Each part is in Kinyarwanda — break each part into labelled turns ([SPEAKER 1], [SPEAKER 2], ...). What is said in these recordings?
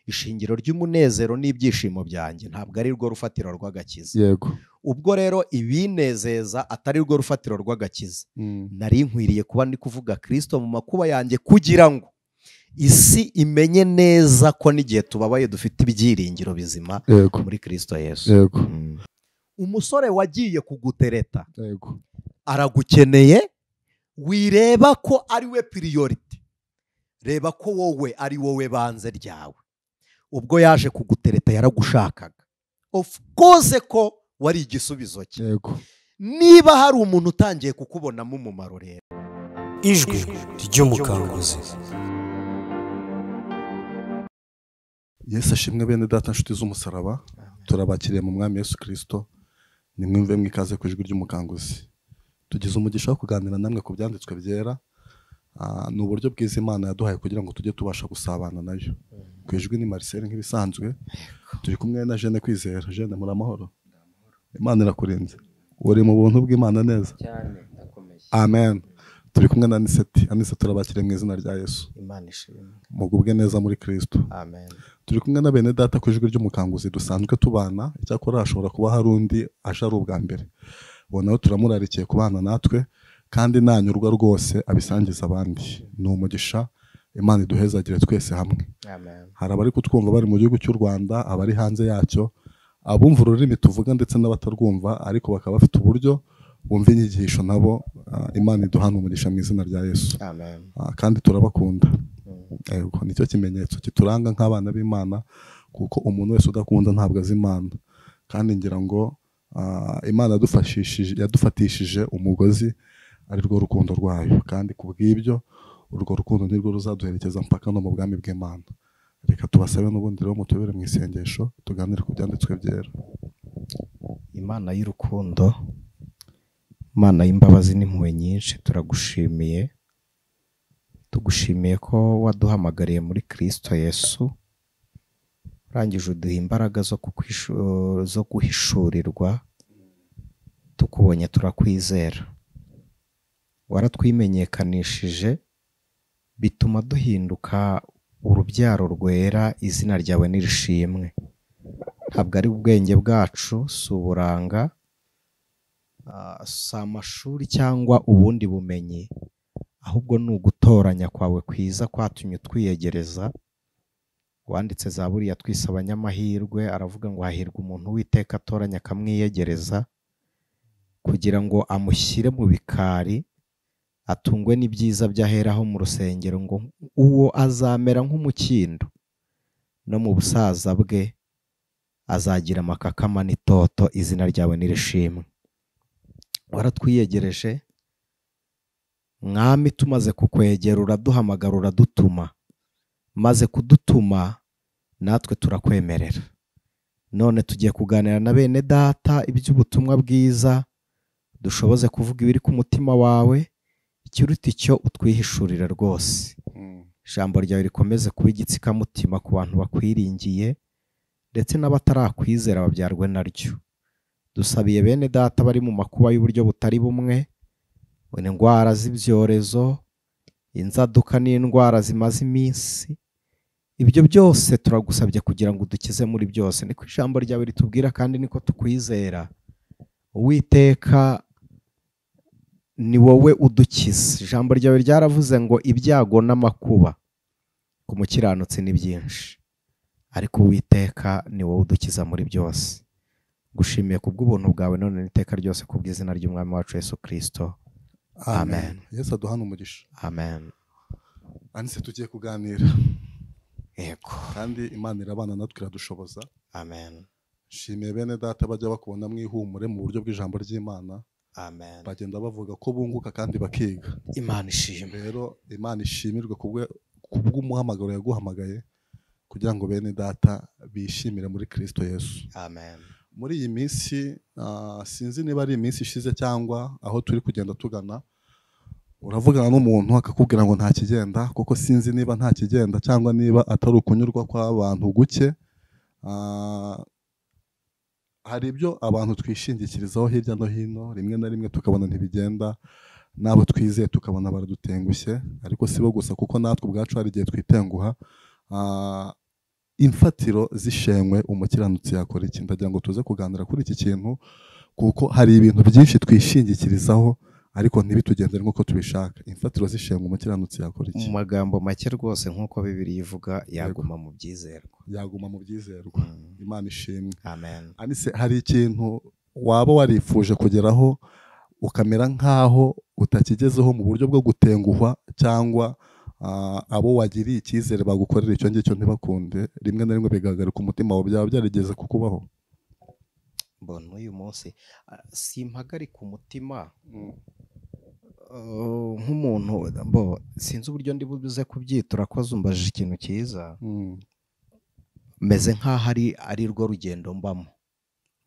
[SPEAKER 1] ishingiro ry'umunezero n'ibyishimo byanjye ntabwo ari rwo rufatiro rw'agakiza.
[SPEAKER 2] yego
[SPEAKER 1] ubwo rero ibinezeza atari rwo rufatiro rw'agakiza, nari nkwiriye kuba ndi kuvuga Kristo mu makuba yanjye kugira ngo isi imenye neza ko n'igihe tubabaye dufite ibyiringiro bizima
[SPEAKER 2] yego
[SPEAKER 1] muri Kristo Yesu.
[SPEAKER 2] yego
[SPEAKER 1] umusore wagiye kugutereta
[SPEAKER 2] yego
[SPEAKER 1] aragukeneye, wireba ko ari we priority, reba ko wowe ari wowe banze ryawe. ubwo yaje kugutereta yaragushakaga, of course ko wari igisubizo cye.
[SPEAKER 2] yego
[SPEAKER 1] niba hari umuntu utangiye kukubonamo umumaro rero,
[SPEAKER 3] ijwi ry'umukanguzi.
[SPEAKER 2] Yesu ashimwe bene data nshuti z'umusaraba, turabakiriye mu mwami Yesu Kristo. Nimwumve mwikaze ku ijwi ry'umukanguzi. Tugize umugisha wo kuganira namwe ku byanditswe byera. Ni uburyo bwiza Imana yaduhaye kugira ngo tujye tubasha gusabana nayo. Ku ijwi ni Marcel nk'ibisanzwe, turi kumwe na Jeanne Kwizera. Jeanne, muri amahoro? Imana irakurinze, uri mu buntu bw'Imana neza
[SPEAKER 1] cyane ndakomeye.
[SPEAKER 2] Amen. Turi kumwe na Aniseti, turabakiriye mu izina rya Yesu.
[SPEAKER 1] Imana ishimwe.
[SPEAKER 2] Mugubwe neza muri Kristo.
[SPEAKER 1] Amen.
[SPEAKER 2] Turi kumwe na bene data ku ijwi ry'umukanguzi dusanzwe tubana, icyakora hashobora kuba hari undi aje ari ubwa mbere. Ubu nawe turamurarikiye kubana natwe, kandi nanyurwa rwose abisangiza abandi. Ni umugisha Imana iduhezagire twese hamwe.
[SPEAKER 1] Amen.
[SPEAKER 2] Hari abari kutwumva bari mu gihugu cy'u Rwanda, abari hanze yacyo, abumva ururimi tuvuga ndetse n'abatarwumva, ariko bakaba bafite uburyo bumva inyigisho nabo. Imana iduhana umugisha mu izina rya Yesu.
[SPEAKER 1] Amen.
[SPEAKER 2] Kandi turabakunda. Nicyo kimenyetso kituranga nk'abana b'Imana, kuko umuntu wese udakunda ntabwo azi Imana. Kandi ngira ngo Imana yadufatishije umugozi ari rwo rukundo rwayo, kandi ku bw'ibyo urwo rukundo nirwo ruzaduherekeza mpaka no mu bwami bw'Imana. Reka tubasabe n'ubundi rero mutubere mu isengesho tuganire ku byanditswe byera.
[SPEAKER 1] Imana y'urukundo, Imana y'imbabazi n'impuhwe nyinshi, turagushimiye. Tugushimiye ko waduhamagariye muri Kristo Yesu, urangije uduha imbaraga zo guhishurirwa. Tukubonye turakwizera, waratwimenyekanishije, bituma duhinduka urubyaro rwera. Izina ryawe nirishimwe. Ntabwo ari ubwenge bwacu, si uburanga, si amashuri cyangwa ubundi bumenyi, ahubwo ni ugutoranya kwawe kwiza kwatumye utwiyegereza. Wanditse Zaburi yatwise abanyamahirwe, aravuga ngo hahirwa umuntu Uwiteka atoranya akamwiyegereza, kugira ngo amushyire mu bikari, atungwe n'ibyiza byaheraho mu rusengero, ngo uwo azamera nk'umukindo, no mu busaza bwe azagira amakakama n'itoto. Izina ryawe nirishimwe. Waratwiyegereje Mwami, tumaze kukwegera uraduhamagara, uradutuma. Maze kudutuma natwe turakwemerera. None tugiye kuganira na bene data iby'ubutumwa bwiza, dushoboze kuvuga ibiri ku mutima wawe, ikiruta icyo utwihishurira rwose. Ijambo ryawe rikomeze kuba igitsikamutima ku bantu bakwiringiye, ndetse n'abatarakwizera babyarwe naryo. Dusabiye bene data bari mu makuba y'uburyo butari bumwe, indwara z'ibyorezo, inzaduka n'indwara zimaze iminsi. Ibyo byose turagusabye kugira ngo udukize muri byose. Niko ijambo ryawe ritubwira, kandi niko tukwizera. Uwiteka ni wowe udukiza. Ijambo ryawe ryaravuze ngo ibyago n'amakuba ku mukiranutsi ni byinshi, ariko Uwiteka ni wowe udukiza muri byose. Gushimiye kubw'ubuntu bwawe none n'iteka ryose, kubw'izina ry'umwami wacu Yesu Kristo. Amen.
[SPEAKER 2] Yesu aduhana umugisha.
[SPEAKER 1] Amen.
[SPEAKER 2] Anise, tugiye kuganira.
[SPEAKER 1] Yego.
[SPEAKER 2] Kandi Imana irabana natwe iradushoboza.
[SPEAKER 1] Amen.
[SPEAKER 2] Shimiye bene data bajya bakubona mwihumure mu buryo bw'ijambo ry'Imana.
[SPEAKER 1] Amen.
[SPEAKER 2] Bagenda bavuga ko bunguka kandi bakiga.
[SPEAKER 1] Imana ishimwe.
[SPEAKER 2] Rero Imana ishimirwe kubw'umuhamagaro yaguhamagaye, kugira ngo bene data bishimire muri Kristo Yesu.
[SPEAKER 1] Amen.
[SPEAKER 2] Muri iyi minsi, sinzi niba ari iminsi ishize cyangwa aho turi kugenda tugana, uravugana n'umuntu akakubwira ngo nta kigenda, kuko sinzi niba nta kigenda cyangwa niba atari ukunyurwa kw'abantu guke. Hari ibyo abantu twishingikirizaho hirya no hino, rimwe na rimwe tukabona ntibigenda, n'abo twizeye tukabona baradutengushye, ariko si bo gusa, kuko natwe ubwacu hari igihe twitenguha. imfatiro zishenywe umukiranutsi yakora iki? Ndagira ngo tuze kuganira kuri iki kintu kuko hari ibintu byinshi twishingikirizaho ariko ntibitugendere nk'uko tubishaka. Imfatiro zishenywe umukiranutsi yakora iki?
[SPEAKER 1] mu magambo make rwose nk'uko Bibiliya ivuga, yaguma mu byizerwa.
[SPEAKER 2] Yaguma mu byizerwa. Imana ishimwe.
[SPEAKER 1] Amen.
[SPEAKER 2] Anise, hari ikintu waba warifuje kugeraho ukamera nk'aho utakigezeho mu buryo bwo gutenguhwa, cyangwa abo wagiriye icyizere bagukorera icyo ngicyo ntibakunde, rimwe na rimwe bigaragara ku mutima wawe, byaba byarigeze kukubaho?
[SPEAKER 1] Mbona uyu munsi simpagarika umutima nk'umuntu, sinzi uburyo ndi buze kubyita. Urakoze, umbajije ikintu cyiza. Meze nk'aho ari rwo rugendo mbamo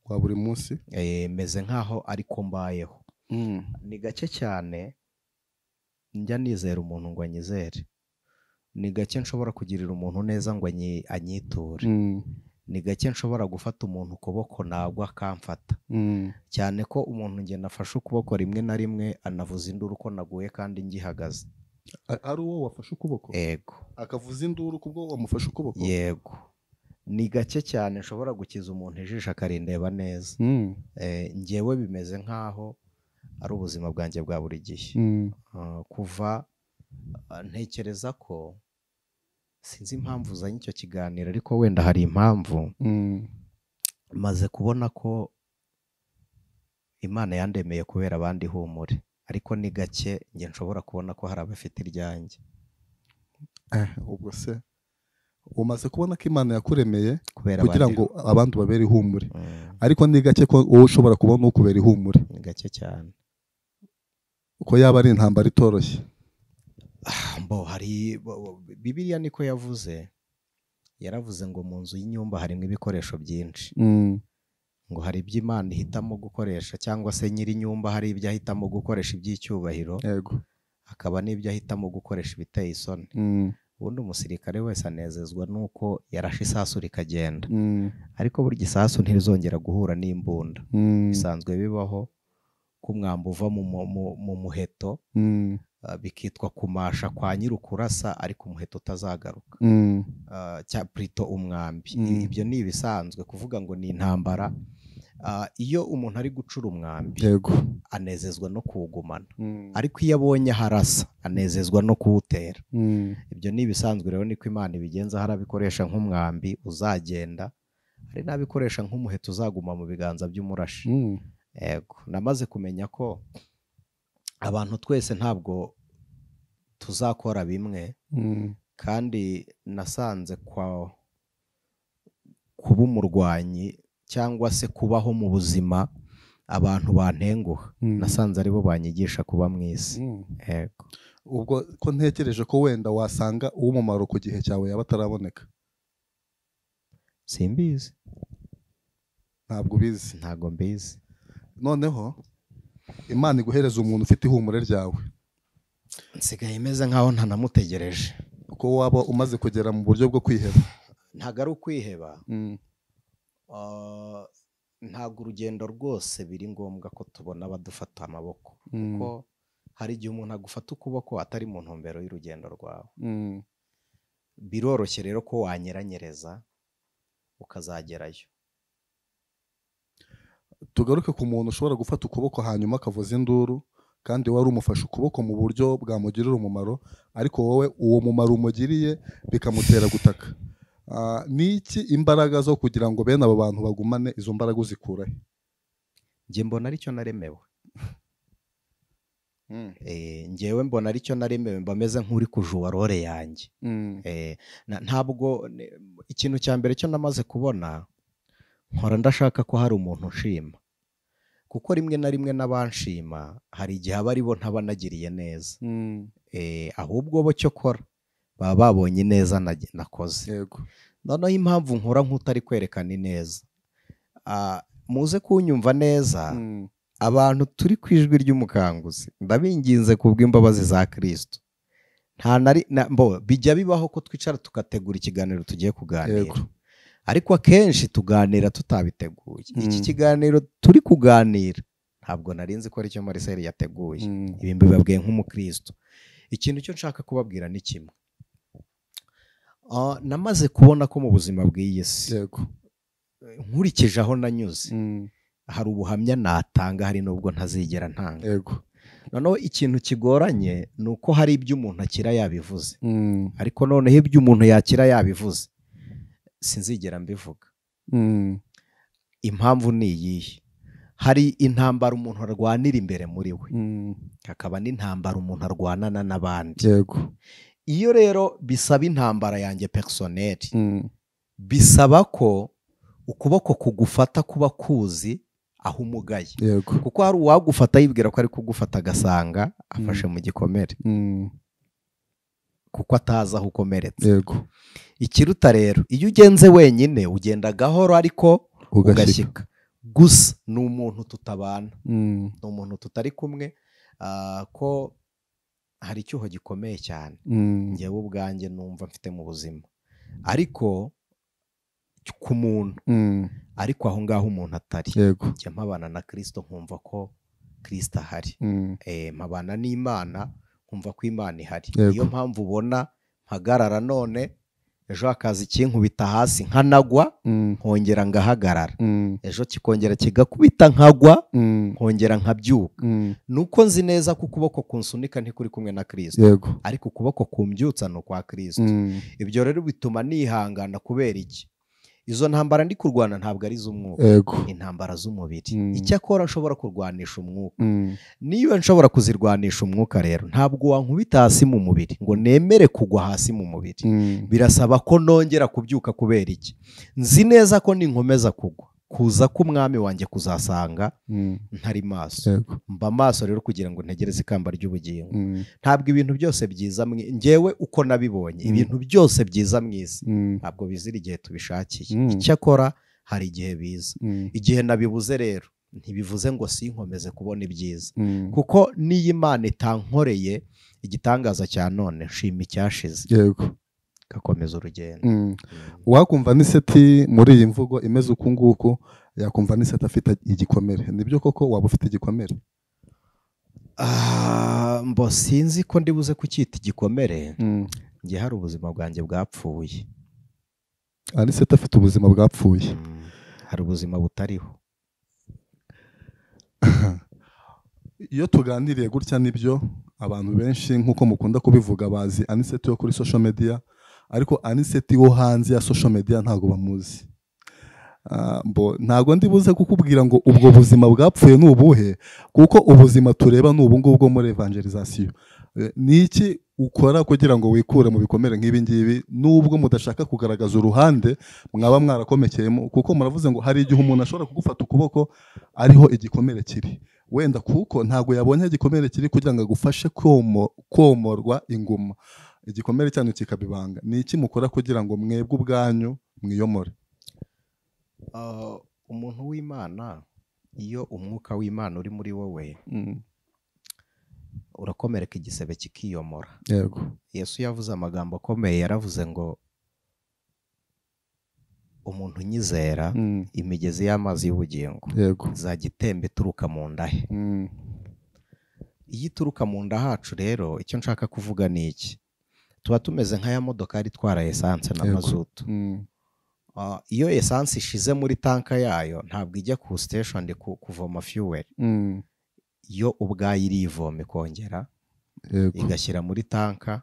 [SPEAKER 2] kwa buri munsi.
[SPEAKER 1] Meze nk'aho ariko mbayeho. Ni gake cyane njya nizera umuntu ngo anyizere. Ni gake nshobora kugirira umuntu neza ngo anyiture. Ni gake nshobora gufata umuntu ukuboko nagwa akamfata. Cyane ko umuntu ngenda afashe ukuboko rimwe na rimwe anavuza induru ko naguye kandi ngihagaze.
[SPEAKER 2] Ari uwo wafashe ukuboko?
[SPEAKER 1] Yego.
[SPEAKER 2] Akavuza induru kubwo wamufashe ukuboko?
[SPEAKER 1] Yego. Ni gake cyane nshobora gukiza umuntu ijisho akarindeba neza. Njyewe bimeze nk'aho ari ubuzima bwanjye bwa buri gihe. Kuva ntekereza ko sinzi impamvu uzanye icyo kiganiro, ariko wenda hari impamvu. Maze kubona ko Imana yandemeye kubera abandi ihumure, ariko ni gake njye nshobora kubona ko hari abafite iryanjye.
[SPEAKER 2] Ubwo se umaze kubona ko Imana yakuremeye
[SPEAKER 1] Kubera
[SPEAKER 2] kugira
[SPEAKER 1] abandi.
[SPEAKER 2] ngo abandi babere ihumure, ariko ni gake ko wowe ushobora kubona ukubera ihumure?
[SPEAKER 1] Ni gake cyane.
[SPEAKER 2] Uko yaba ari intambara itoroshye.
[SPEAKER 1] Hari Bibiliya niko yavuze. Yaravuze ngo mu nzu y'inyumba harimo ibikoresho byinshi. Ngo hari ibyo Imana ihitamo gukoresha, cyangwa se nyiri inyumba hari ibyo ahitamo gukoresha iby'icyubahiro.
[SPEAKER 2] Yego.
[SPEAKER 1] Hakaba n'ibyo ahitamo gukoresha ibiteye isoni. Ubundi umusirikare wese anezezwa nuko yarashe isasu rikagenda. Ariko burya isasu ntirizongera guhura n'imbunda. Bisanzwe bibaho ko umwambi uva mu muheto, bikitwa kumasha kwa nyir'ukurasa, ariko umuheto utazagaruka. Plutôt umwambi. Ibyo ni ibisanzwe kuvuga ngo ni intambara. Iyo umuntu ari gucura umwambi,
[SPEAKER 2] Yego.
[SPEAKER 1] anezezwa no kuwugumana. Ariko iyo abonye harasa, anezezwa no kuwutera. Ibyo ni ibisanzwe rero, niko Imana ibigenza. Hari abikoresha nk'umwambi uzagenda, hari n'abikoresha nk'umuheto uzaguma mu biganza by'umurashi. Yego. Namaze kumenya ko abantu twese ntabwo tuzakora bimwe, kandi nasanze kuba umurwanyi cyangwa se kubaho mu buzima abantu bantenguha, nasanze aribo banyigisha kuba mu isi. Yego.
[SPEAKER 2] Ubwo ko ntekereje ko wenda wasanga uw'umumaro ku gihe cyawe yaba ataraboneka.
[SPEAKER 1] Simbizi.
[SPEAKER 2] Ntabwo ubizi?
[SPEAKER 1] Ntago mbizi.
[SPEAKER 2] Noneho Imana iguhereza umuntu ufite ihumure ryawe,
[SPEAKER 1] nsigaye imeze nk'aho ntanamutegereje.
[SPEAKER 2] uko waba umaze kugera mu buryo bwo kwiheba.
[SPEAKER 1] Ntago ari ukwiheba. Ntabwo urugendo rwose biri ngombwa ko tubona abadufata amaboko, kuko hari igihe umuntu agufata ukuboko atari mu ntumbero y'urugendo rwawe. Biroroshye rero ko wanyeranyereza ukazagerayo.
[SPEAKER 2] Tugaruke ku muntu ushobora gufata ukuboko hanyuma akavuza induru, kandi wari umufashe ukuboko mu buryo bwamugirira umumaro, ariko wowe uwo mumaro umugiriye bikamutera gutaka. Ni iki imbaraga zo kugira ngo bene abo bantu bagumane, izo mbaraga uzikurahe?
[SPEAKER 1] Njye mbona aricyo naremewe. Njyewe mbona aricyo naremewe, mba meze nk'uri kujuwa role yanjye. Ntabwo ikintu cya mbere cyo namaze kubona, nkora ndashaka ko hari umuntu nshima, kuko rimwe na rimwe n'abanshima hari igihe aba ari bo ntaba nagiriye neza. Ahubwo bo cyo kora baba babonye neza nakoze.
[SPEAKER 2] Yego.
[SPEAKER 1] Noneho impamvu nkora nk'utari kwerekana ineza, muze kunyumva neza. Abantu turi ku ijwi ry'umukanguzi, ndabinginze kubw'imbabazi za Kristo, bijya bibaho ko twicara tugategura ikiganiro tugiye kuganira, ariko akenshi tuganira tutabiteguye. Iki kiganiro turi kuganira ntabwo nari nzi ko aricyo Marcel yateguye. Ibi mbibabwiye nk'umukristo. Ikintu cyo nshaka kubabwira ni kimwe. namaze kubona ko mu buzima bw'iyi si
[SPEAKER 2] yego
[SPEAKER 1] nkurikije aho nanyuze hari ubuhamya natanga, hari n'ubwo ntazigera ntanga.
[SPEAKER 2] yego
[SPEAKER 1] noneho ikintu kigoranye ni uko hari ibyo umuntu akira yabivuze, ariko noneho ibyo umuntu yakira yabivuze sinzigera mbivuga. Impamvu ni iyihe? hari intambara umuntu arwanira imbere muri we, hakaba n'intambara umuntu arwanana n'abandi.
[SPEAKER 2] yego
[SPEAKER 1] iyo rero bisaba intambara yanjye personeri, bisaba ko ukuboko kugufata kuba kuzi aho umugaye,
[SPEAKER 2] yego
[SPEAKER 1] kuko hari uwagufata yibwira ko ari kugufata agasanga afashe mu gikomere, kuko atazi aho ukomeretse.
[SPEAKER 2] yego
[SPEAKER 1] ikiruta rero, iyo ugenze wenyine ugenda gahoro ariko ugashyika. gusa ni umuntu tutabana, ni umuntu tutari kumwe, ko hari icyuho gikomeye cyane njyewe ubwanjye numva mfite mu buzima, ariko ku muntu, ariko aho ngaho umuntu atari, njya mpabana na Kristo nkumva ko Kristo ahari, mpabana n'Imana nkumva ko Imana ihari. niyo mpamvu ubona mpagarara, none ejo hakaza ikinkubita hasi nkanagwa nkongera ngahagarara, ejo kikongera kigakubita nkagwa nkongera nkabyuka. nuko nzi neza ko ukuboko kunsunika ntikuri kumwe na Kristo, ariko ukuboko kumbyutsa ni ukwa Kristo. ibyo rero bituma nihangana. kubera iki? izo ntambara ndi kurwana ntabwo ari iz'umwuka, intambara z'umubiri. icyakora nshobora kurwanisha umwuka. niba nshobora kuzirwanisha umwuka rero, ntabwo wankubita hasi mu mubiri ngo nemere kugwa hasi mu mubiri. birasaba ko nongera kubyuka. kubera iki? nzi neza ko ninkomeza kugwa, kuza k'umwami wanjye kuzasanga ntari maso. mba maso rero kugira ngo ntegereze ikamba ry'ubugingo. ntabwo ibintu byose byiza njyewe uko nabibonye, ibintu byose byiza mu isi ntabwo bizira igihe tubishakiye. icyakora hari igihe biza. igihe nabibuze rero ntibivuze ngo sinkomeze kubona ibyiza, kuko n'iyo Imana itankoreye igitangaza cya none, nshima icyashize, gakomeza urugendo.
[SPEAKER 2] wakumva n'iseti muri iyi mvugo imeze uku nguku, yakumva n'iseti afite igikomere. nibyo koko waba ufite igikomere?
[SPEAKER 1] mbo sinzi ko ndibuze kucyita igikomere. njye hari ubuzima bwanjye bwapfuye.
[SPEAKER 2] n'iseti afite ubuzima bwapfuye.
[SPEAKER 1] hari ubuzima butariho.
[SPEAKER 2] iyo tuganiriye gutya nibyo abantu benshi nk'uko mukunda kubivuga bazi Anicet yo kuri social media, ariko Anicet wo hanze ya social media ntago bamuzi. ntago ndibuze kukubwira ngo ubwo buzima bwapfuye n'ubuhe, kuko ubuzima tureba n'ubu ngubwo muri evangelization. niki ukora kugira ngo wikure mu bikomere nk'ibi ngibi, nubwo mudashaka kugaragaza uruhande mwaba mwarakomekeyemo? kuko muravuze ngo hari igihe umuntu ashobora kugufata ukuboko ariho igikomere kiri, wenda kuko ntago yabonye igikomere kiri kugira ngo agufashe komorwa inguma, igikomere cyanyu kikabibanga. niki mukora kugira ngo mwebwe ubwanyu mwiyomore?
[SPEAKER 1] umuntu w'Imana, iyo umwuka w'Imana uri muri wowe, urakomereka igisebe kikiyomora. Yesu yavuze amagambo akomeye, yaravuze ngo umuntu unyizera imigezi y'amazi y'ubugingo izajya itemba ituruka mu nda he. iyo ituruka mu nda hacu rero, icyo nshaka kuvuga ni iki? tuba tumeze nk'aya modokari itwara esanse na mazutu. iyo esanse ishize muri tanka yayo, ntabwo ijya ku station kuvoma fuel. yo ubwayo irivoma ikongera igashyira muri tanka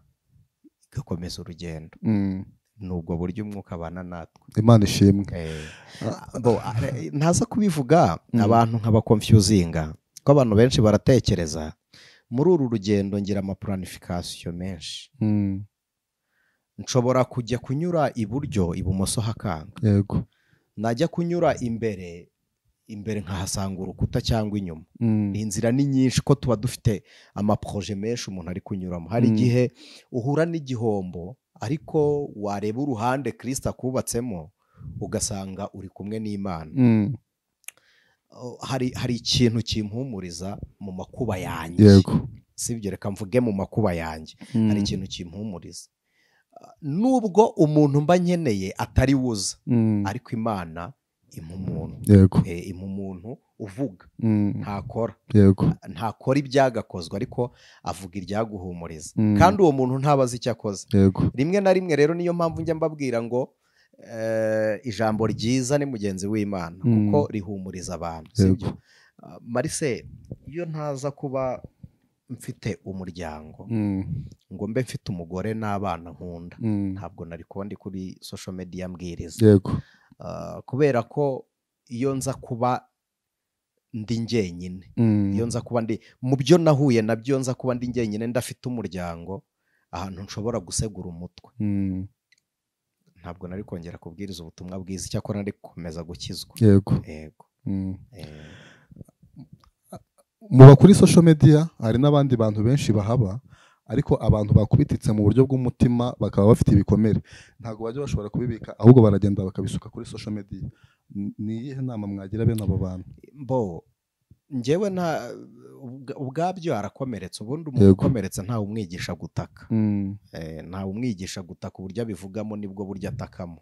[SPEAKER 1] igakomeza urugendo. ni ubwo buryo umwuka abana natwe.
[SPEAKER 2] Imana ishimwe.
[SPEAKER 1] ntaza kubivuga abantu nk'abakonfuzinga, ko abantu benshi baratekereza muri uru rugendo ngira amapuranifikasiyo menshi. nshobora kujya kunyura iburyo, ibumoso hakanga. najya kunyura imbere nkahasanga urukuta cyangwa inyuma. inzira ni nyinshi, ko tuba dufite amaproje menshi umuntu ari kunyuramo. hari igihe uhura n'igihombo, ariko wareba uruhande Kristo akubatsemo ugasanga uri kumwe n'Imana. hari ikintu kimpumuriza mu makuba yanjye. sibyo, reka mvuge mu makuba yanjye. hari ikintu kimpumuriza, nubwo umuntu mba nkeneye atari wuza, ariko Imana impa umuntu
[SPEAKER 2] yego
[SPEAKER 1] impa umuntu uvuga
[SPEAKER 2] Mm,
[SPEAKER 1] ntakora
[SPEAKER 2] yego
[SPEAKER 1] ntakora ibyagakozwe ariko avuga iryaguhumuriza
[SPEAKER 2] Mm.
[SPEAKER 1] kandi uwo muntu ntabazi icyo akoze
[SPEAKER 2] yego
[SPEAKER 1] rimwe na rimwe rero niyo mpamvu njya mbabwira ngo ijambo ryiza ni mugenzi w'Imana kuko rihumuriza abantu sibyo
[SPEAKER 2] Yego.
[SPEAKER 1] Marcel iyo ntaza kuba mfite umuryango ngo mbe mfite umugore n'abana nkunda ntabwo nari kuba ndi kuri social media mbwiriza
[SPEAKER 2] yego
[SPEAKER 1] kubera ko iyo nza kuba ndi njyenyine iyo nza kuba ndi mu byo nahuye nabyo nza kuba ndi njyenyine ndafite umuryango ahantu nshobora gusegura umutwe ntabwo nari kongera kubwiriza ubutumwa bwiza icyakora nari gukomeza gukizwa
[SPEAKER 2] yego
[SPEAKER 1] yego
[SPEAKER 2] muba kuri social media hari n'abandi bantu benshi bahaba ariko abantu bakubititse mu buryo bw'umutima bakaba bafite ibikomere ntabwo bajya bashobora kubibika ahubwo baragenda bakabisuka kuri social media. Ni iyihe nama mwagira bene abo bantu?
[SPEAKER 1] njyewe ubwabyo arakomeretse ubundi umuntu ukomeretse ntawe umwigisha gutaka ntawe umwigisha gutaka uburyo abivugamo nibwo buryo atakamo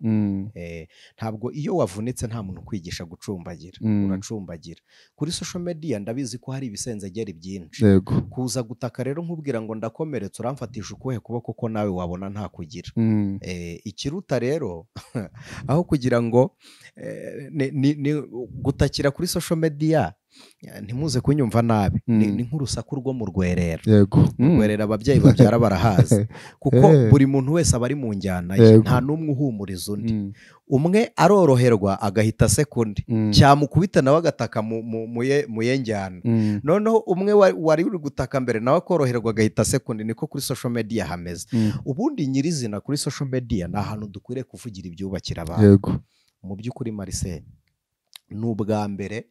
[SPEAKER 1] ntabwo iyo wavunitse nta muntu ukwigisha gucumbagira uracumbagira kuri social media ndabizi ko hari ibisenzegeri byinshi kuza gutaka rero nkubwira ngo ndakomeretse uramfatisha ukuhe kuboko ko nawe wabona nta kugira ikiruta rero aho kugira ngo gutakira kuri social media ntimuze kunyumva nabi ni nk'urusaku rwo mu rwerera rwerera ababyeyi babyara barahazi kuko buri muntu wese aba ari mu njyana ye nta n'umwe uhumuriza undi umwe aroroherwa agahita sekundi cyamukubita nawe agataka mu ye njyana noneho umwe wari uri gutaka mbere nawe akoroherwa agahita sekundi niko kuri social media hameze ubundi nyirizina kuri social media ni ahantu dukwiriye kuvugira ibyubakira abantu mu by'ukuri Marcel ni ubwa mbere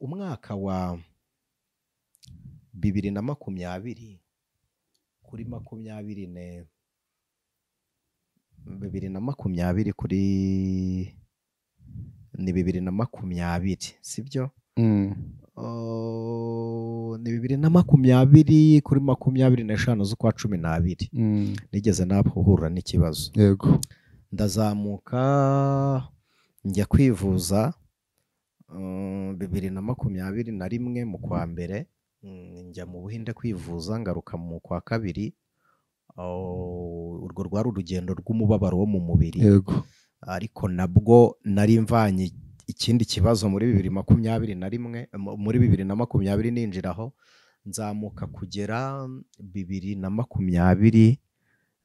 [SPEAKER 1] umwaka wa 2020 kuri 2020 kuri ni 2020 sibyo ni 2020 kuri 25 z'ukwa 12 nigeze nahuhura n'ikibazo
[SPEAKER 2] yego
[SPEAKER 1] ndazamuka njya kwivuza 2021 mu kwa mbere njya mu Buhinde kwivuza ngaruka mu kwa kabiri urwo rwari urugendo rw'umubabaro wo mu mubiri ariko nabwo nari mvanye ikindi kibazo muri 2021 muri 2020 ninjiraho nzamuka kugera 2023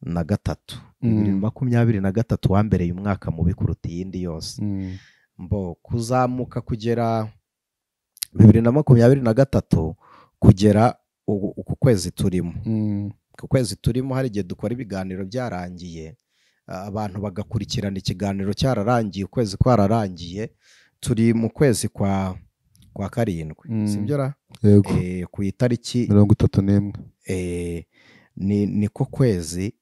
[SPEAKER 1] 2023 wambereye umwaka mubi kuruta iyindi yose kuzamuka kugera 2023 kugera uku kwezi turimo ku kwezi turimo hari igihe dukora ibiganiro byarangiye abantu bagakurikirana ikiganiro cyararangiye ukwezi kwararangiye turi mu kwezi kwa karindwi sibyo ra ku itariki
[SPEAKER 2] 31
[SPEAKER 1] niko kwezi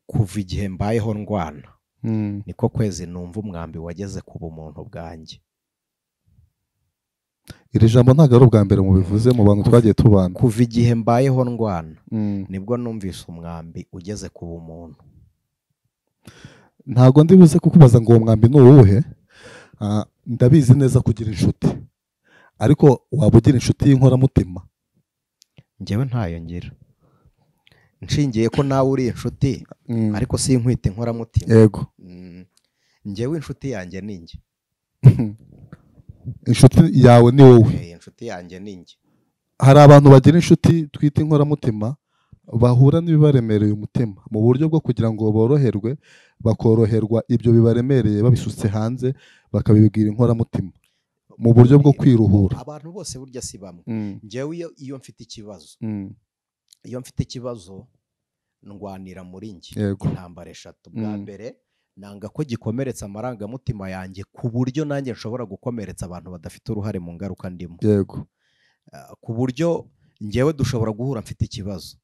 [SPEAKER 1] kuva igihe mbayeho ndwana niko kwezi numva umwambi wageze ku bumuntu bwanjye.
[SPEAKER 2] Iri jambo ntabwo ari ubwa mbere mubivuze mu bantu twagiye tubana.
[SPEAKER 1] Kuva igihe mbayeho ndwana nibwo numvise umwambi ugeze ku bumuntu.
[SPEAKER 2] Ntabwo ndibuze kukubaza ngo uwo mwambi ni uwuhe, ndabizi neza kugira inshuti, ariko waba ugira inshuti y'inkoramutima?
[SPEAKER 1] Njyewe ntayo ngira, nshingiye ko nawe uri inshuti ariko si inkwita inkoramutima.
[SPEAKER 2] Yego.
[SPEAKER 1] Njyewe inshuti yanjye ni njye.
[SPEAKER 2] Inshuti yawe ni wowe?
[SPEAKER 1] Inshuti yanjye ni njye.
[SPEAKER 2] Hari abantu bagira inshuti twita inkoramutima bahura n'ibibaremereye umutima mu buryo bwo kugira ngo boroherwe, bakoroherwa ibyo bibaremereye babisutse hanze bakabibwira inkoramutima mu buryo bwo kwiruhura.
[SPEAKER 1] Abantu bose burya si bamwe. Njyewe iyo mfite ikibazo ndwanira muri njye intambara eshatu. Bwa mbere nanga ko gikomeretsa amarangamutima yanjye ku buryo nanjye nshobora gukomeretsa abantu badafite uruhare mu ngaruka ndimo.
[SPEAKER 2] Yego.
[SPEAKER 1] Ku buryo njyewe dushobora guhura mfite ikibazo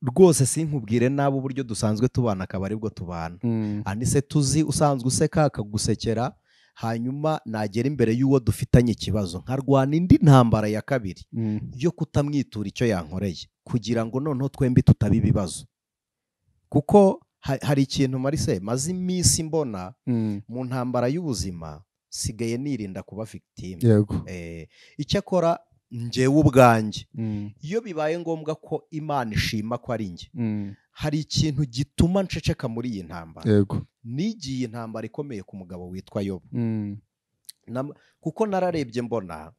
[SPEAKER 1] rwose sinkubwire nabo uburyo dusanzwe tubana akaba aribwo tubana. Anise tuzi usanzwe useka akagusekera, hanyuma nagera imbere y'uwo dufitanye ikibazo nkarwana indi ntambara ya kabiri yo kutamwitura icyo yankoreye kugira ngo noneho twembi tutaba ibibazo. Kuko hari ikintu Marise maze iminsi mbona mu ntambara y'ubuzima sigaye nirinda kuba victime.
[SPEAKER 2] yego
[SPEAKER 1] Icyakora njyewe ubwanjye iyo bibaye ngombwa ko Imana ishima ko ari njye, hari ikintu gituma nceceka muri iyi ntambara.
[SPEAKER 2] yego
[SPEAKER 1] Nigiye intambara ikomeye ku mugabo witwa Yobu. Kuko nararebye mbona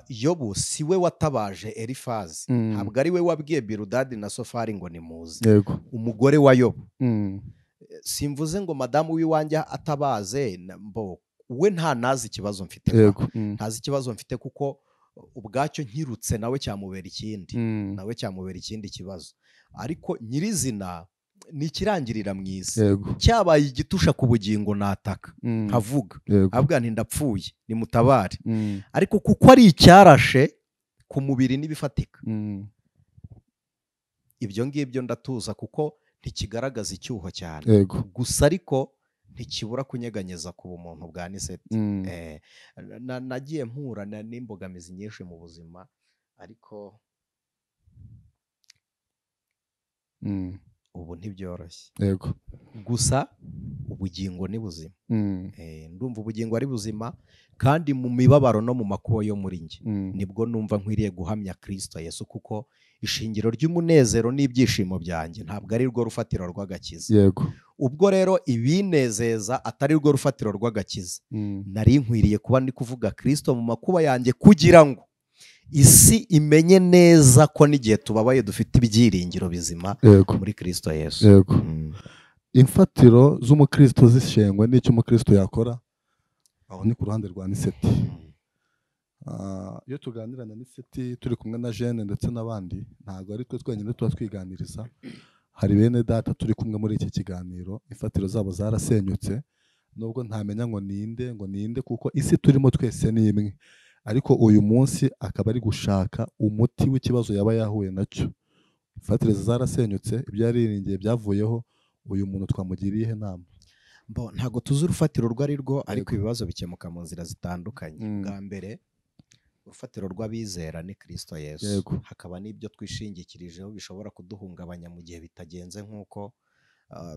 [SPEAKER 1] Yobu si we watabaje Elifazi, ntabwo ari we wabwiye Biludadi na Sofari ngo nimuze.
[SPEAKER 2] yego
[SPEAKER 1] Umugore wa Yobu. Simvuze ngo madamu w'iwanjye atabaze, we nta nazi ikibazo mfite.
[SPEAKER 2] yego
[SPEAKER 1] ntazi ikibazo mfite kuko ubwacyo nkirutse nawe cyamubera ikindi kibazo. Ariko nyirizina ni ikirangirira mu isi.
[SPEAKER 2] yego
[SPEAKER 1] Cyabaye igitusha ku bugingo nataka nkavuga abwa nti ndapfuye nimutabare. Ariko kuko ari icyarashe ku mubiri n'ibifatika, ibyo ngibyo ndatuza kuko ntikigaragaza icyuho cyane.
[SPEAKER 2] yego
[SPEAKER 1] Gusa ariko ntikibura kunyeganyeza ku bumuntu bwa Niseti. Nagiye mpura n'imbogamizi nyinshi mu buzima, ariko ubu ntibyoroshye.
[SPEAKER 2] yego
[SPEAKER 1] Gusa ubugingo ni buzima. Ndumva ubugingo ari buzima, kandi mu mibabaro no mu makuba yo muri njye nibwo numva nkwiriye guhamya Kristo Yesu, kuko ishingiro ry'umunezero n'ibyishimo byanjye ntabwo ari rwo rufatiro rw'agakiza.
[SPEAKER 2] yego
[SPEAKER 1] Ubwo rero ibinezeza atari rwo rufatiro rw'agakiza, nari nkwiriye kuba ndi kuvuga Kristo mu makuba yanjye, kugira ngo isi imenye neza ko n'igihe tubabaye dufite ibyiringiro bizima muri Kristo Yesu.
[SPEAKER 2] yego imfatiro z'umukristo zishengwe n'icyo umukristo yakora, aho ni ku ruhande rwa Niseti. Iyo tuganira na Niseti turi kumwe na Jene ndetse n'abandi, ntabwo ari twe twenyine tuba twiganiriza, hari bene data turi kumwe muri iki kiganiro, imfatiro zabo zarasenyutse, nubwo ntamenya ngo ninde kuko isi turimo twese ni imwe, ariko uyu munsi akaba ari gushaka umuti w'ikibazo yaba yahuye nacyo. Imfatiro zarasenyutse, ibyo yariringiye byavuyeho, uyu muntu twamugiriye inama.
[SPEAKER 1] Ntabwo tuzi urufatiro urwo ari rwo, ariko ibibazo bikemuka mu nzira zitandukanye. Bwa mbere, urufatiro rw'abizera ni Kristo Yesu. Hakaba n'ibyo twishingikirijeho bishobora kuduhungabanya mu gihe bitagenze nk'uko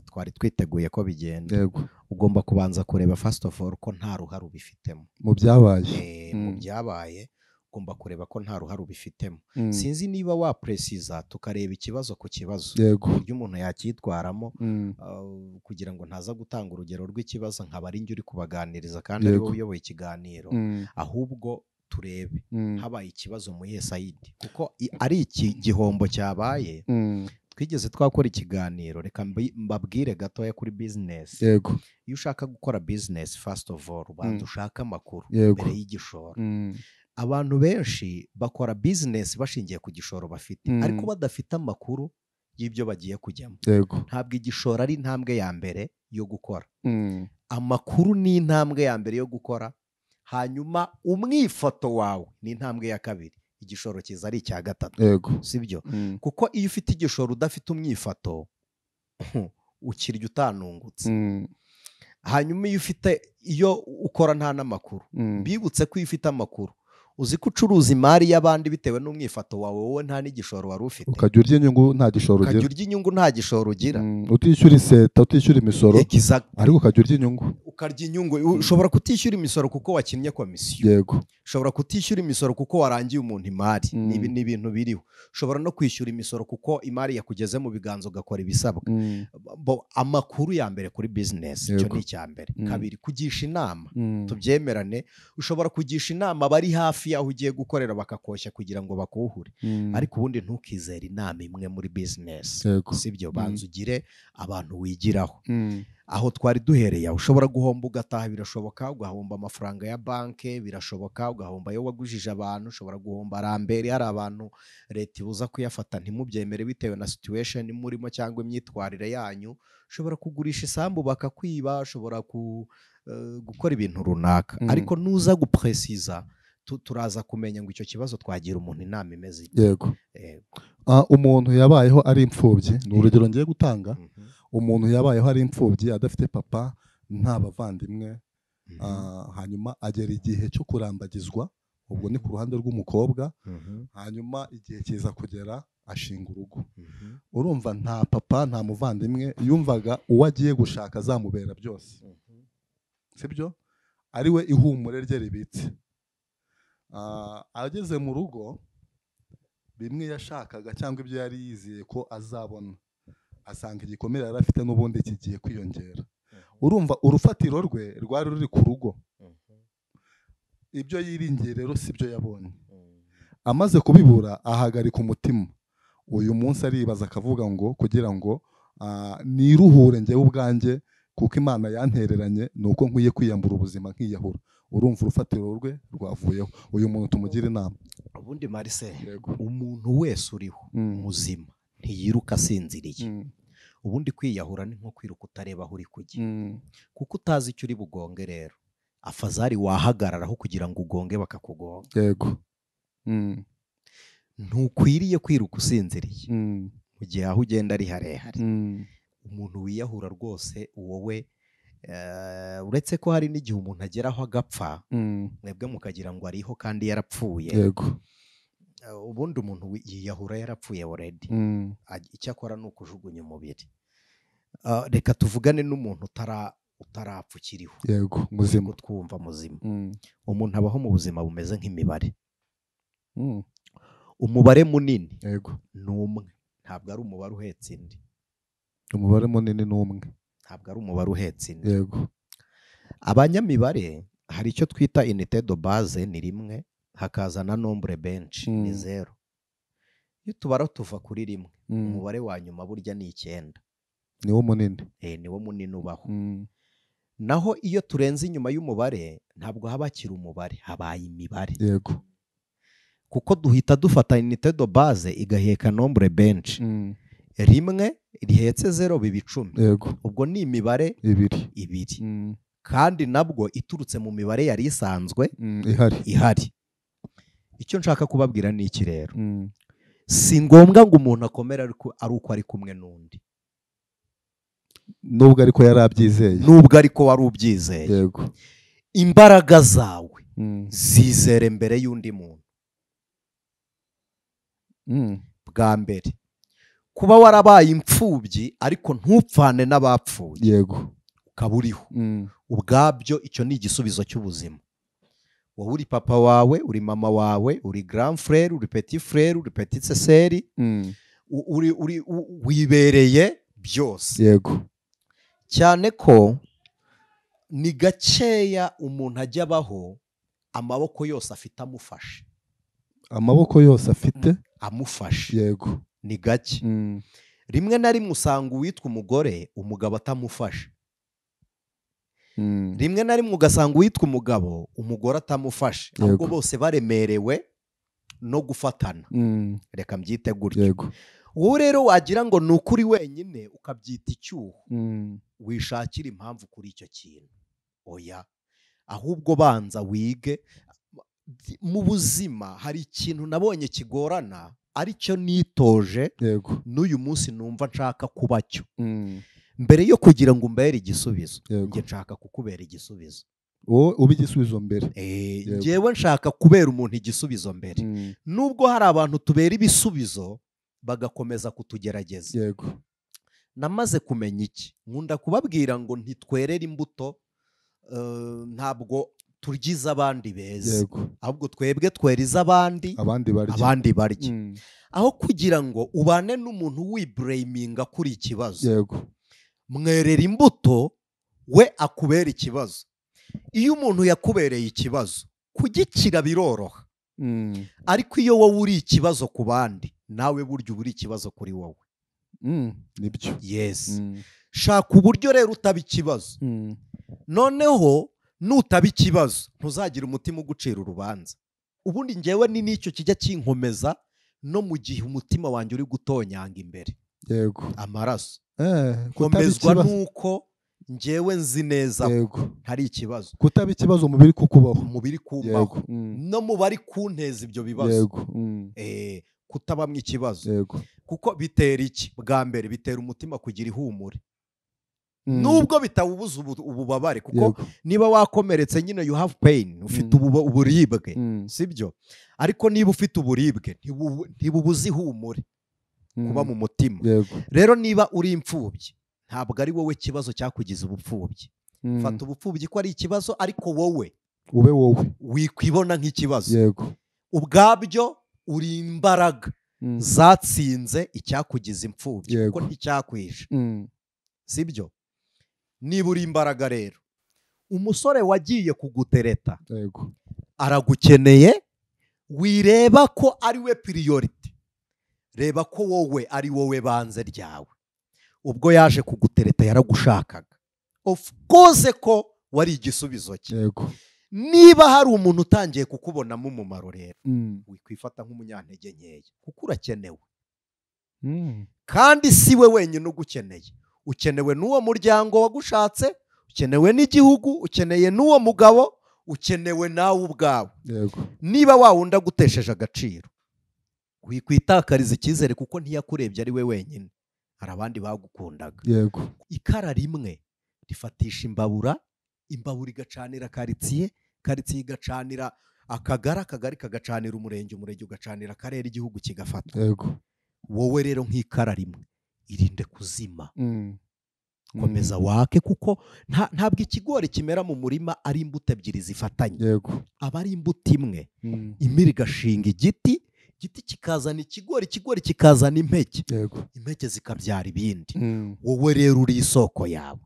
[SPEAKER 1] twari twiteguye ko bigenda. Ugomba kubanza kureba first of all ko nta ruhare ubifitemo
[SPEAKER 2] mu byabaye.
[SPEAKER 1] Mu byabaye ugomba kureba ko nta ruhare ubifitemo. Sinzi niba wapresiza tukareba ikibazo ku kibazo, uburyo umuntu yacyitwaramo, kugira ngo ntaza gutanga urugero rw'ikibazo nkaba ari njye uri kubaganiriza kandi ari wowe uyoboye ikiganiro, ahubwo turebe habaye ikibazo mu Yesayidi, kuko ari iki gihombo cyabaye. Twigeze twakora ikiganiro, reka mbabwire gatoya kuri business. Iyo ushaka gukora business, first of all ubanza ushaka amakuru mbere y'igishoro. Abantu benshi bakora business bashingiye ku gishoro bafite, ariko badafite amakuru y'ibyo bagiye kujyamo. Ntabwo igishoro ari intambwe ya mbere yo gukora. Amakuru ni intambwe ya mbere yo gukora, hanyuma umwifato wawe ni intambwe ya kabiri, igishoro kiza ari icya gatatu. Sibyo? Kuko iyo ufite igishoro udafite umwifato ukirya utanungutse. Hanyuma iyo ukora nta n'amakuru, bibutse ko iyo ufite amakuru uzi ko ucuruza imari y'abandi bitewe n'umwifato wawe, wowe nta n'igishoro wari ufite,
[SPEAKER 2] ukajya urya inyungu nta gishoro ugira, utishyura iseta, utishyura imisoro, ariko ukajya urya inyungu.
[SPEAKER 1] Ushobora kutishyura imisoro kuko wakinnye komisiyo. Ushobora kutishyura imisoro kuko warangiye umuntu imari. Ni ibintu biriho. Ushobora no kwishyura imisoro kuko imari yakugeze mu biganza ugakora ibisabwa. Amakuru ya mbere kuri business, icyo ni icya mbere. Kabiri, kugisha inama. Tubyemerane, ushobora kugisha inama abari hafi yaho ugiye gukorera bakakoshya kugira ngo bakuhure, ariko ubundi ntukizere inama imwe muri business. Sibyo? Banza ugire abantu wigiraho. Aho twari duhereye, ushobora guhomba ugataha, birashoboka. Ugahomba amafaranga ya banke, birashoboka. Ugahomba yo wagujije abantu, ushobora guhomba rambere. Hari abantu leta ibuza kuyafata ntimubyemere bitewe na situation murimo cyangwa imyitwarire yanyu. Ushobora kugurisha isambu bakakwiba, ushobora gukora ibintu runaka, ariko nuza gupresiza turaza kumenya ngo icyo kibazo twagira umuntu inama imeze.
[SPEAKER 2] Umuntu yabayeho ari imfubyi, ni urugero ngiye gutanga. Umuntu yabayeho ari imfubyi, adafite papa, nta bavandimwe, hanyuma agera igihe cyo kurambagizwa, ubwo ni ku ruhande rw'umukobwa. Hanyuma igihe kiza kugera ashinga urugo. Urumva nta papa nta muvandimwe yumvaga uwo agiye gushaka azamubera byose, sibyo, ari we ihumure rye ribitse. Ageze mu rugo, bimwe yashakaga cyangwa ibyo yari yizeye ko azabona, asanga igikomere yari afite n'ubundi kigiye kwiyongera. Urumva urufatiro rwe rwari ruri ku rugo, ibyo yiringiye rero si byo yabonye. Amaze kubibura ahagarika umutima. Uyu munsi aribaza akavuga ngo kugira ngo niruhure njyewe ubwanjye, kuko Imana yantereranye, nuko nkwiye kwiyambura ubuzima nkiyahura. Urumva urufatiro rwe rwavuyeho. Uyu muntu tumugira inama.
[SPEAKER 1] Ubundi Marcel, umuntu wese uriho muzima ntiyiruka asinziriye. Ubundi kwiyahura ni nko kwiruka utareba aho uri kujya, kuko utazi icyo uri bugonge. Rero afazari wahagararaho kugira ngo ugonge bakakugonga.
[SPEAKER 2] Yego.
[SPEAKER 1] Ntukwiriye kwiruka usinziriye mu gihe aho ugenda ari harehare. Umuntu wiyahura rwose wowe, uretse ko hari n'igihe umuntu ageraho agapfa, mwebwe mukagira ngo ariho kandi yarapfuye.
[SPEAKER 2] Yego.
[SPEAKER 1] Ubundi umuntu yiyahura yarapfuye already. Icyo akora ni ukujugunya umubiri. Reka tuvugane n'umuntu utarapfa ukiriho.
[SPEAKER 2] Yego, muzima.
[SPEAKER 1] Twumva muzima. Umuntu abaho mu buzima bumeze nk'imibare. Umubare munini ni umwe, ntabwo ari umubare uhetse indi.
[SPEAKER 2] Umubare munini ni umwe,
[SPEAKER 1] ntabwo ari umubare uhetse indi.
[SPEAKER 2] Yego.
[SPEAKER 1] Abanyamibare hari icyo twita unité de base, ni rimwe, hakaza na nombre benshi ni 0. Iyo tubara tuva kuri rimwe, umubare wa nyuma burya ni 9.
[SPEAKER 2] Niwo munini.
[SPEAKER 1] Niwo munini ubaho. Naho iyo turenze inyuma y'umubare ntabwo haba akiri umubare, habaye imibare.
[SPEAKER 2] Yego.
[SPEAKER 1] Kuko duhita dufata unité de base igaheka nombre benshi. Rimwe rihetse 0 biba 10.
[SPEAKER 2] Yego.
[SPEAKER 1] Ubwo ni imibare ibiri. Kandi nabwo iturutse mu mibare yari isanzwe ihari. Icyo nshaka kubabwira ni iki rero, si ngombwa ngo umuntu akomere ari uko ari kumwe n'undi,
[SPEAKER 2] nubwo ariko yari abyizeye.
[SPEAKER 1] Nubwo ariko wari ubyizeye.
[SPEAKER 2] Yego.
[SPEAKER 1] Imbaraga zawe zizere mbere y'undi muntu. Bwa mbere, kuba warabaye imfubyi ariko ntupfane n'abapfuye.
[SPEAKER 2] Yego.
[SPEAKER 1] Ukaba uriho. Ubwabyo icyo ni igisubizo cy'ubuzima. Wowe uri papa wawe, uri mama wawe, uri grand frère, uri petit frère, uri petite sœur, wibereye byose.
[SPEAKER 2] Yego.
[SPEAKER 1] Cyane ko ni gakeya umuntu ajya abaho amaboko yose afite amufashe.
[SPEAKER 2] Amaboko yose afite
[SPEAKER 1] amufashe.
[SPEAKER 2] Yego.
[SPEAKER 1] Ni gake. Rimwe na rimwe usanga uwitwa umugore umugabo atamufashe. Rimwe na rimwe ugasanga uwitwa umugabo umugore atamufashe, ahubwo bose baremerewe no gufatana. Reka mbyite gutyo. Wowe rero wagira ngo ni ukuri wenyine ukabyita icyuho, wishakira impamvu kuri icyo kintu. Oya, ahubwo banza wige. Mu buzima hari ikintu nabonye kigorana, aricyo nitoje n'uyu munsi numva nshaka kuba cyo. Mbere yo kugira ngo umbere igisubizo, njye nshaka kukubera igisubizo.
[SPEAKER 2] Wowe uba igisubizo mbere.
[SPEAKER 1] Njyewe nshaka kubera umuntu igisubizo mbere. Nubwo hari abantu tubera ibisubizo bagakomeza kutugerageza.
[SPEAKER 2] Yego.
[SPEAKER 1] Namaze kumenya iki, nkunda kubabwira ngo ntitwerere imbuto, ntabwo turyiza abandi beza, ahubwo twebwe tweriza abandi barya. Aho kugira ngo ubane n'umuntu wiblaminga kuri ikibazo.
[SPEAKER 2] Yego.
[SPEAKER 1] Mwerera imbuto, we akubera ikibazo. Iyo umuntu yakubereye ikibazo, kugikira biroroha. Ariko iyo wowe uri ikibazo ku bandi, nawe burya uba uri ikibazo kuri wowe.
[SPEAKER 2] Nibyo.
[SPEAKER 1] Yes. Shaka uburyo rero utaba ikibazo. Noneho nutaba ikibazo ntuzagira umutima ugucira urubanza. Ubundi njyewe ni n'icyo kijya kinkomeza no mu gihe umutima wanjye uri gutonyanga imbere.
[SPEAKER 2] Yego.
[SPEAKER 1] Amaraso. Komezwa nuko njyewe nzi neza ko hari ikibazo.
[SPEAKER 2] Kutaba ikibazo umubiri kukubaho.
[SPEAKER 1] Umubiri kubaho. No mu bari kunteza ibyo bibazo. Kutabamwe ikibazo. Kuko bitera iki? Bwa mbere bitera umutima kugira ihumure. Nubwo bitawubuza ububabare, kuko niba wakomeretse nyine you have pain, ufite uburibwe, sibyo? Ariko niba ufite uburibwe ntibubuze ihumure. kuba mu mutima. Rero niba uri imfubyi ntabwo ari wowe kibazo cyakugize ubupfubyi. Fata ubupfubyi ko ari ikibazo, ariko wowe
[SPEAKER 2] ube wowe
[SPEAKER 1] wikwibona nk'ikibazo. Ubwabyo uri imbaraga zatsinze icyakugize imfubyi kuko nticyakwishe. Sibyo? Niba uri imbaraga rero, umusore wagiye kugutereta aragukeneye, wireba ko ari we priority. Reba ko wowe ari wowe banze ryawe. Ubwo yaje kugutereta yaragushakaga, of course ko wari igisubizo cye. Niba hari umuntu utangiye kukubonamo umumaro rero, wikwifata nk'umunyantege nkeya kuko urakenewe. Kandi si we wenyine ugukeneye, ukenewe n'uwo muryango wagushatse, ukenewe n'igihugu, ukeneye n'uwo mugabo, ukenewe nawe ubwawe. Niba wawundi agutesheje agaciro, wikwitakariza icyizere kuko ntiyakurebye ari we wenyine, hari abandi bagukundaga. Ikara rimwe rifatisha imbabura, imbabura igacanira karitsiye, karitsiye igacanira akagari, akagari kagacanira umurenge, umurenge ugacanira akarere, igihugu kigafata. Wowe rero nk'ikara rimwe irinde kuzima. Komeza wake kuko ntabwo ikigori kimera mu murima ari imbuto ebyiri zifatanye. Aba ari imbuto imwe. Imira igashinga igiti, igiti kikazana ikigori, ikigori kikazana impeke, impeke zikabyara ibindi. Wowe rero uri isoko yawe.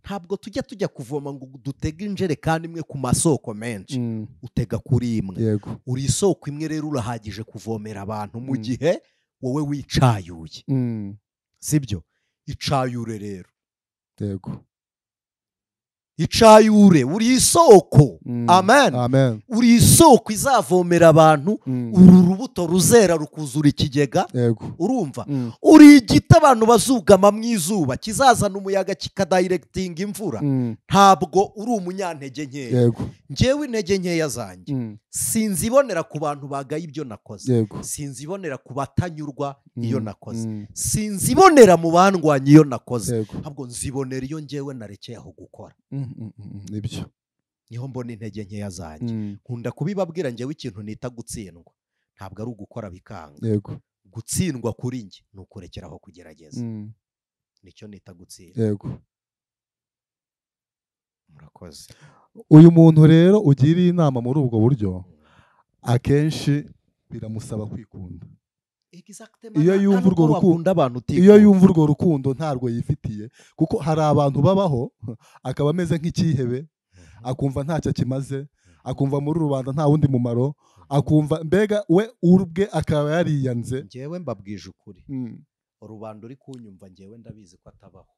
[SPEAKER 1] Ntabwo tujya kuvoma ngo dutege injerekani imwe ku masoko menshi, utega kuri imwe. Uri isoko imwe rero, urahagije kuvomera abantu mu gihe wowe wicayuye. Sibyo? Icayure rero. Icayure, uri isoko. Amen. Uri isoko izavomera abantu. Uru rubuto ruzera rukuzura ikigega. Urumva? Uri igiti abantu bazugama mu izuba, kizazana umuyaga kikadirectinga imvura. Ntabwo uri umunyantege nkeya. Njyewe intege nkeya zanjye sinzibonera ku bantu bagaye ibyo nakoze, sinzibonera ku batanyurwa iyo nakoze, sinzibonera mu bandwanya iyo nakoze, ntabwo nzibonera iyo njyewe narekeye aho gukora.
[SPEAKER 2] Nibyo.
[SPEAKER 1] Niho mbona intege nkeya zanjye. Nkunda kubibabwira, njyewe ikintu nita gutsindwa ntabwo ari ugukora bikanga. Gutsindwa kuri njye ni ukurekeraho kugerageza. Nicyo nita gutsinda. Murakoze.
[SPEAKER 2] Uyu muntu rero ugiriye inama muri ubwo buryo, akenshi biramusaba kwikunda. Iyo yumva urwo rukundo ntarwo yifitiye, kuko hari abantu babaho akaba ameze nk'icyihebe, akumva ntacyo kimaze, akumva muri rubanda nta wundi mumaro, akumva mbega we ubwe akaba yariyanze.
[SPEAKER 1] Njyewe mbabwije ukuri, rubanda uri kunyumva njyewe ndabizi ko atabaho.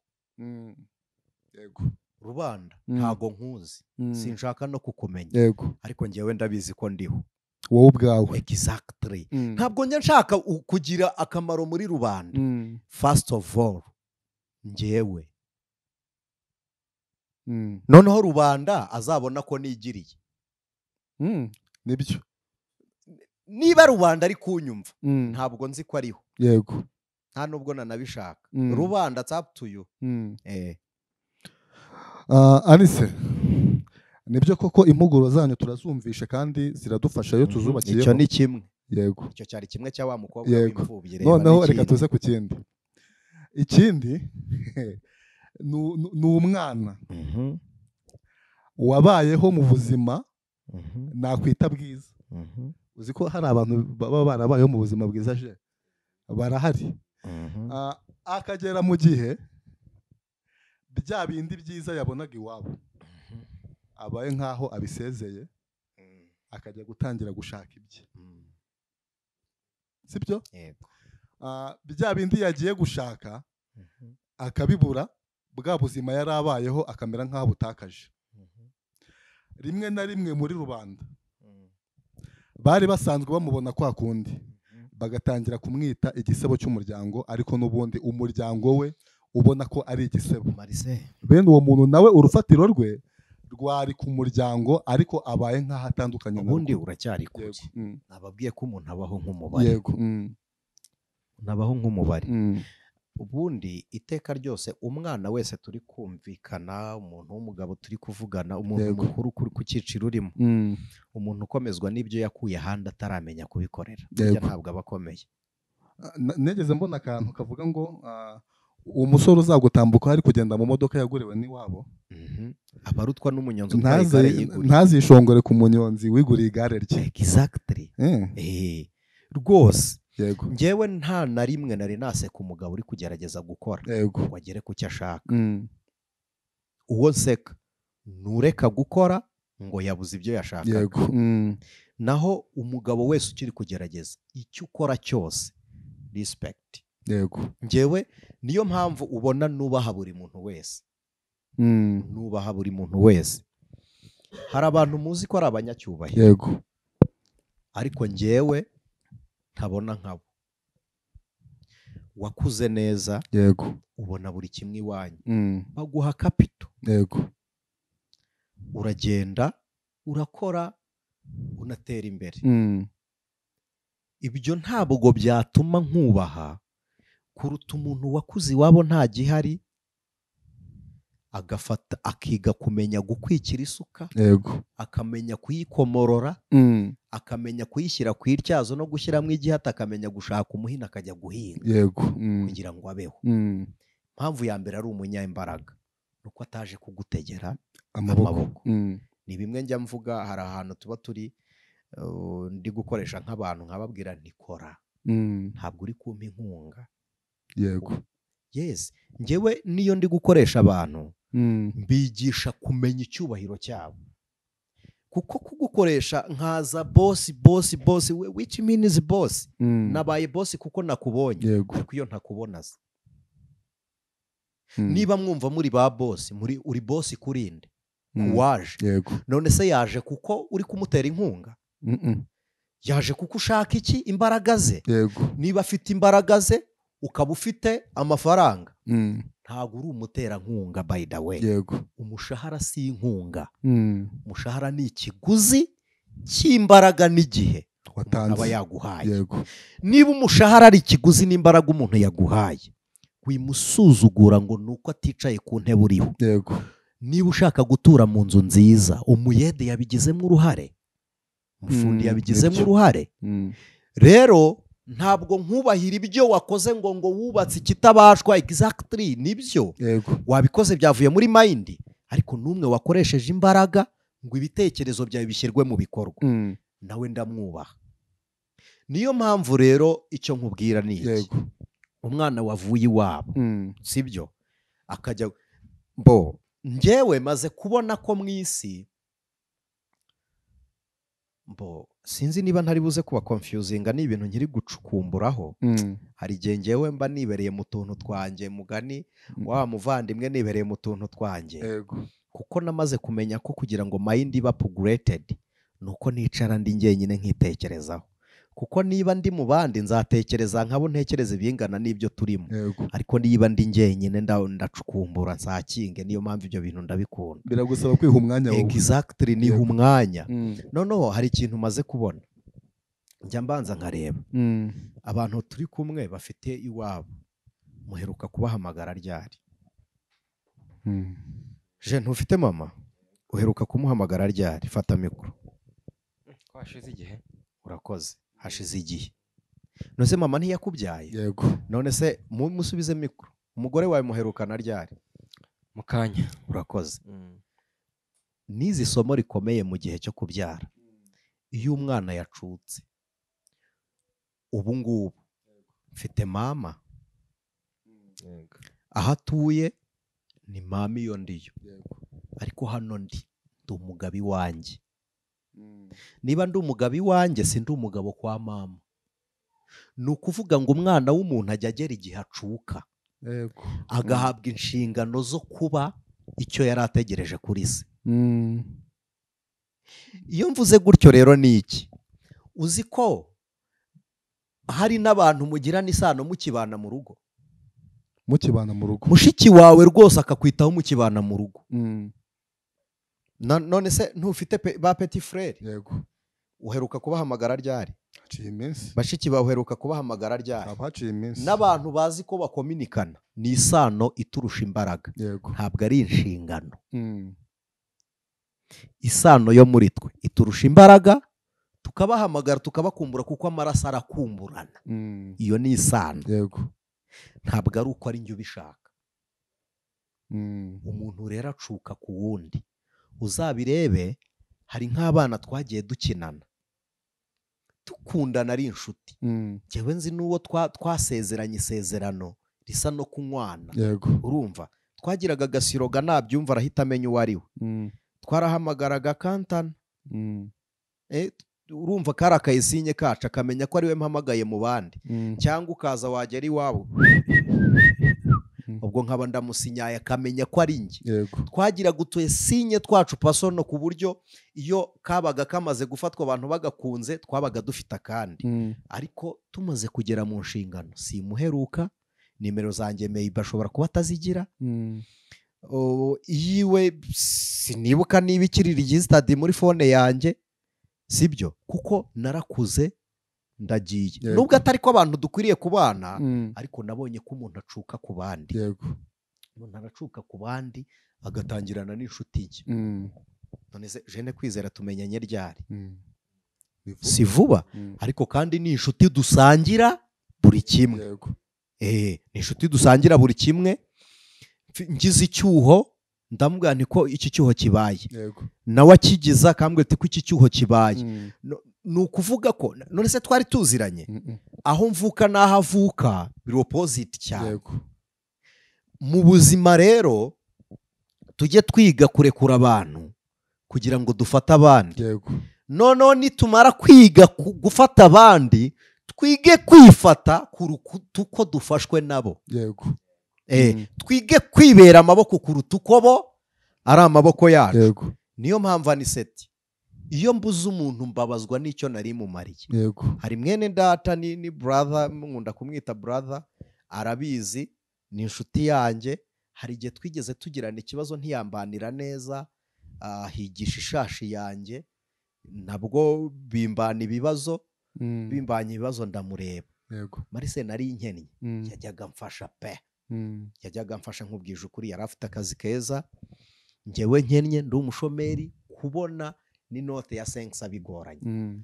[SPEAKER 1] Rubanda ntago nkuzi, sinshaka no kukumenya, ariko njyewe ndabizi ko ndiho.
[SPEAKER 2] Wowe ubwawe.
[SPEAKER 1] Exactly. Ntabwo njye nshaka kugira akamaro muri rubanda. First of all, njyewe. Noneho rubanda azabona ko nigiriye.
[SPEAKER 2] Nibyo.
[SPEAKER 1] Niba rubanda ari kunyumva, ntabwo nzi ko ariho. Nta nubwo nanabishaka. Rubanda, it's up to you.
[SPEAKER 2] Anise, nibyo koko impuguro zanyu turazumvisha kandi ziradufasha iyo tuzubakiyeho.
[SPEAKER 1] Icyo ni kimwe.
[SPEAKER 2] Icyo
[SPEAKER 1] cyari kimwe cya wa mukobwa w'imfubyi.
[SPEAKER 2] Noneho reka tuze ku kindi. Ikindi ni umwana wabayeho mu buzima nakwita bwiza. Uzi ko hari abantu baba barabayeho mu buzima bwiza je barahari. Akagera mu gihe bya bindi byiza yabonaga iwabo abaye nkaho abisezeye, akajya gutangira gushaka ibye. Sibyo? Bya bindi yagiye gushaka akabibura, bwa buzima yari abayeho akamera nkaho butakaje. Rimwe na rimwe muri rubanda bari basanzwe bamubona kwa kundi, bagatangira kumwita igisebo cy'umuryango, ariko n'ubundi umuryango we ubona ko ari igisebo. Bene uwo muntu nawe urufatiro rwe rwari ku muryango, ariko abaye nk'aho atandukanye.
[SPEAKER 1] Ubundi uracyari kure. Nababwiye ko umuntu abaho nk'umubare. Nabaho nk'umubare. Ubundi iteka ryose umwana wese turi kumvikana, umuntu w'umugabo turi kuvugana, umuntu mukuru kuri ku cyiciro urimo, umuntu ukomezwa n'ibyo yakuye ahandi ataramenya kubikorera, burya ntabwo aba akomeye.
[SPEAKER 2] negeze mbona akantu kavuga ngo uwo musore uzagutambuka ari kugenda mu modoka yaguriwe n'iwabo
[SPEAKER 1] abarutwa n'umunyonzi utwaye igare yiguriye.
[SPEAKER 2] ntazishongore ku munyonzi wiguriye igare rye.
[SPEAKER 1] Exactly. Rwose
[SPEAKER 2] Yego.
[SPEAKER 1] njyewe nta na rimwe nari naseka umugabo uri kugerageza gukora
[SPEAKER 2] Yego.
[SPEAKER 1] ngo agere ku cyo ashaka. Uwo nseka nureka gukora ngo yabuze ibyo yashakaga.
[SPEAKER 2] Yego.
[SPEAKER 1] Naho umugabo wese ukiri kugerageza icyo ukora cyose respect.
[SPEAKER 2] Yego.
[SPEAKER 1] Njyewe niyo mpamvu ubona nubaha buri muntu wese. Nubaha buri muntu wese. Hari abantu muzi ko ari abanyacyubahiro.
[SPEAKER 2] Yego.
[SPEAKER 1] Ariko njyewe ntabona nkabo. Wakuze neza.
[SPEAKER 2] Yego.
[SPEAKER 1] Ubona buri kimwe iwanyu. Baguha kapito.
[SPEAKER 2] Yego.
[SPEAKER 1] Uragenda urakora unatera imbere. Ibyo ntabwo byatuma nkubaha kuruta umuntu wakuze iwabo nta gihari agafata akiga kumenya gukwikira isuka.
[SPEAKER 2] Yego.
[SPEAKER 1] Akamenya kuyikomorora. Akamenya kuyishyira ku ityazo no gushyiramo igihata, akamenya gushaka umuhini akajya guhinga.
[SPEAKER 2] Yego.
[SPEAKER 1] Kugira ngo abeho. Mpamvu ya mbere ari umunyaimbaraga nuko ataje kugutegera amaboko. Ni bimwe njya mvuga, hari ahantu tuba turi ndi gukoresha nk'abantu nkababwira ntikora. Ntabwo uri kumpa inkunga.
[SPEAKER 2] Yego.
[SPEAKER 1] Yes, njyewe niyo ndi gukoresha abantu mbigisha kumenya icyubahiro cyabo. Kuko kugukoresha nkaza boss which means boss. Nabaye boss kuko nakubonye.
[SPEAKER 2] Yego.
[SPEAKER 1] Ariko iyo ntakubonaza. Niba mwumva muri ba boss, uri boss kurinde. Waje.
[SPEAKER 2] Yego.
[SPEAKER 1] None se yaje kuko uri kumutera inkunga? Yaje kuko ushaka iki? Imbaraga ze.
[SPEAKER 2] Yego.
[SPEAKER 1] Niba afite imbaraga ze ukaba ufite amafaranga, ntabwo uri umuterankunga by the way.
[SPEAKER 2] Yego.
[SPEAKER 1] Umushahara si inkunga. Umushahara ni ikiguzi cy'imbaraga n'igihe aba yaguhaye.
[SPEAKER 2] Yego.
[SPEAKER 1] Niba umushahara ari ikiguzi n'imbaraga umuntu yaguhaye, wimusuzugura ngo nuko aticaye ku ntebe uriho.
[SPEAKER 2] Yego.
[SPEAKER 1] Niba ushaka gutura mu nzu nziza, umuyede yabigizemo uruhare, umufundi yabigizemo uruhare. Rero ntabwo nkubahira ibyo wakoze ngo wubatse ikitabashwa. Exactly, nibyo.
[SPEAKER 2] Yego.
[SPEAKER 1] Wabikoze byavuye muri mind, ariko numwe wakoresheje imbaraga ngo ibitekerezo byawe bishyirwe mu bikorwa. Nawe ndamwubaha. Niyo mpamvu rero icyo nkubwira ni iki.
[SPEAKER 2] Yego.
[SPEAKER 1] Umwana wavuye iwabo, sibyo, akajya njyewe maze kubona ko mu isi sinzi niba ntari buze kuba confusinga, ni ibintu nkiri gucukumburaho. Hari igihe njyewe mba nibereye mu tuntu twanjye, mugani wa muvandimwe nibereye mu tuntu twanjye.
[SPEAKER 2] Yego.
[SPEAKER 1] Kuko namaze kumenya ko kugira ngo mind ibe upgraded nuko nicara ndi njyenyine nkitekerezaho. Kuko niba ndi mu bandi nzatekereza nkabo ntekereze bingana n'ibyo turimo.
[SPEAKER 2] Yego.
[SPEAKER 1] Ariko niba ndi njyenyine ndacukumbura nsakinge. Niyo mpamvu ibyo bintu ndabikunda.
[SPEAKER 2] Biragusaba kwiha umwanya wawe.
[SPEAKER 1] Exactly, niha umwanya. Noneho hari ikintu maze kubona, njya mbanza nkareba abantu turi kumwe bafite iwabo, muheruka kubahamagara ryari? Je ntufite mama, uheruka kumuhamagara ryari? Fata mikoro.
[SPEAKER 4] Hashize igihe.
[SPEAKER 1] Urakoze. Hashize igihe. None se mama ntiyakubyaye?
[SPEAKER 2] Yego.
[SPEAKER 1] None se musubize mikoro, umugore wawe muherukana ryari?
[SPEAKER 4] Mukanya.
[SPEAKER 1] Urakoze. Nizi somo rikomeye mu gihe cyo kubyara. Iyo umwana yacutse, ubu ngubu mfite mama, aho atuye ni mama iyo ndiyo, ariko hano ndi umugabo iwanjye. Niba ndi umugabo iwanjye, si ndi umugabo kwa mama. Ni ukuvuga ngo umwana w'umuntu ajya agera igihe acuka, agahabwa inshingano zo kuba icyo yari ategereje kuri se. Iyo mvuze gutyo rero ni iki? Uzi ko hari n'abantu mugirana isano mukibana mu rugo.
[SPEAKER 2] Mukibana mu rugo.
[SPEAKER 1] Mushiki wawe rwose akakwitaho mukibana mu rugo. None se ntufite ba petit frère?
[SPEAKER 2] Yego.
[SPEAKER 1] Uheruka kubahamagara ryari?
[SPEAKER 2] Haciye iminsi.
[SPEAKER 1] Bashiki bawe uheruka kubahamagara ryari?
[SPEAKER 2] Haciye iminsi.
[SPEAKER 1] N'abantu bazi ko bakominikana ni isano iturusha imbaraga.
[SPEAKER 2] Yego.
[SPEAKER 1] Ntabwo ari inshingano. Isano yo muri twe iturusha imbaraga, tukabahamagara tukabakumbura kuko amaraso arakumburana.
[SPEAKER 2] Mm.
[SPEAKER 1] Iyo ni isano,
[SPEAKER 2] Yego.
[SPEAKER 1] ntabwo ari uko ari njye ubishaka.
[SPEAKER 2] Mm.
[SPEAKER 1] Umuntu rero acuka ku wundi. Uzabirebe, hari nk'abana twagiye dukinana dukundana ari inshuti.
[SPEAKER 2] Mm.
[SPEAKER 1] Njyewe nzi n'uwo twasezeranye isezerano risa no kunywana.
[SPEAKER 2] Yego.
[SPEAKER 1] Urumva, twagiraga agasiroga nabyumva arahita amenya uwo ari we.
[SPEAKER 2] Mm.
[SPEAKER 1] Twarahamagaraga kantana.
[SPEAKER 2] Mm.
[SPEAKER 1] Urumva kari akayisinye kacu akamenya ko ari we mpamagaye mu bandi.
[SPEAKER 2] Mm.
[SPEAKER 1] Cyangwa ukaza wagera iwabo ubwo nkaba ndamusinyaye akamenya ko ari njye.
[SPEAKER 2] Yego.
[SPEAKER 1] Twagiraga utuyesinye twacu pasono ku buryo iyo kabaga kamaze gufatwa abantu bagakunze twabaga dufite akandi.
[SPEAKER 2] Mm.
[SPEAKER 1] Ariko tumaze kugera mu nshingano simuheruka, nimero zanjye maybe ashobora kuba atazigira.
[SPEAKER 2] Mm.
[SPEAKER 1] Iyiwe sinibuka niba ikiri registered muri phone yanjye, sibyo, kuko narakuze ndagiye.
[SPEAKER 2] Yego.
[SPEAKER 1] Nubwo atari ko abantu dukwiriye kubana,
[SPEAKER 2] Mm.
[SPEAKER 1] ariko nabonye ko umuntu acuka ku bandi.
[SPEAKER 2] Yego.
[SPEAKER 1] Umuntu aracuka ku bandi agatangirana n'inshuti ye.
[SPEAKER 2] Mm.
[SPEAKER 1] None se Jene Kwizera tumenyanye ryari?
[SPEAKER 2] Mm.
[SPEAKER 1] Si vuba.
[SPEAKER 2] Mm.
[SPEAKER 1] Ariko kandi ni inshuti dusangira buri kimwe.
[SPEAKER 2] Yego.
[SPEAKER 1] Ni inshuti dusangira buri kimwe. Ngize icyuho ndamubwira nti ko iki cyuho kibaye.
[SPEAKER 2] Yego.
[SPEAKER 1] Nawe akigiza akambwira ati ko iki cyuho kibaye.
[SPEAKER 2] Mm.
[SPEAKER 1] Ni ukuvuga ko none se twari tuziranye.
[SPEAKER 2] Mm.
[SPEAKER 1] Aho mvuka n'aho avuka biri opposite cyane.
[SPEAKER 2] Yego.
[SPEAKER 1] Mu buzima rero tujye twiga kurekura abantu kugira ngo dufate abandi.
[SPEAKER 2] Yego.
[SPEAKER 1] Noneho nitumara kwiga gufata abandi, twige kwifata kuruta uko dufashwe nabo.
[SPEAKER 2] Yego.
[SPEAKER 1] Twige kwibera amaboko kuruta uko bo ari amaboko yacu.
[SPEAKER 2] Yego.
[SPEAKER 1] Niyo mpamvu aniseti, iyo mbuze umuntu mbabazwa n'icyo nari mumariye.
[SPEAKER 2] Yego.
[SPEAKER 1] Hari mwene data ni brother, nkunda kumwita brother, arabizi, ni inshuti yanjye. Hari igihe twigeze tugirana ikibazo ntiyambanira neza, higisha ishashi yanjye, nabwo bimbana ibibazo.
[SPEAKER 2] Mm.
[SPEAKER 1] Bimbanye ibibazo ndamureba.
[SPEAKER 2] Yego.
[SPEAKER 1] Marise nari inkennye.
[SPEAKER 2] Mm.
[SPEAKER 1] Yajyaga mfasha pe.
[SPEAKER 2] Mm.
[SPEAKER 1] Yajyaga mfasha nkubwije ukuri, yari afite akazi keza. Njyewe nkennye ndi umushomeri, kubona n'inote ya 5 bigoranye.
[SPEAKER 2] Mm.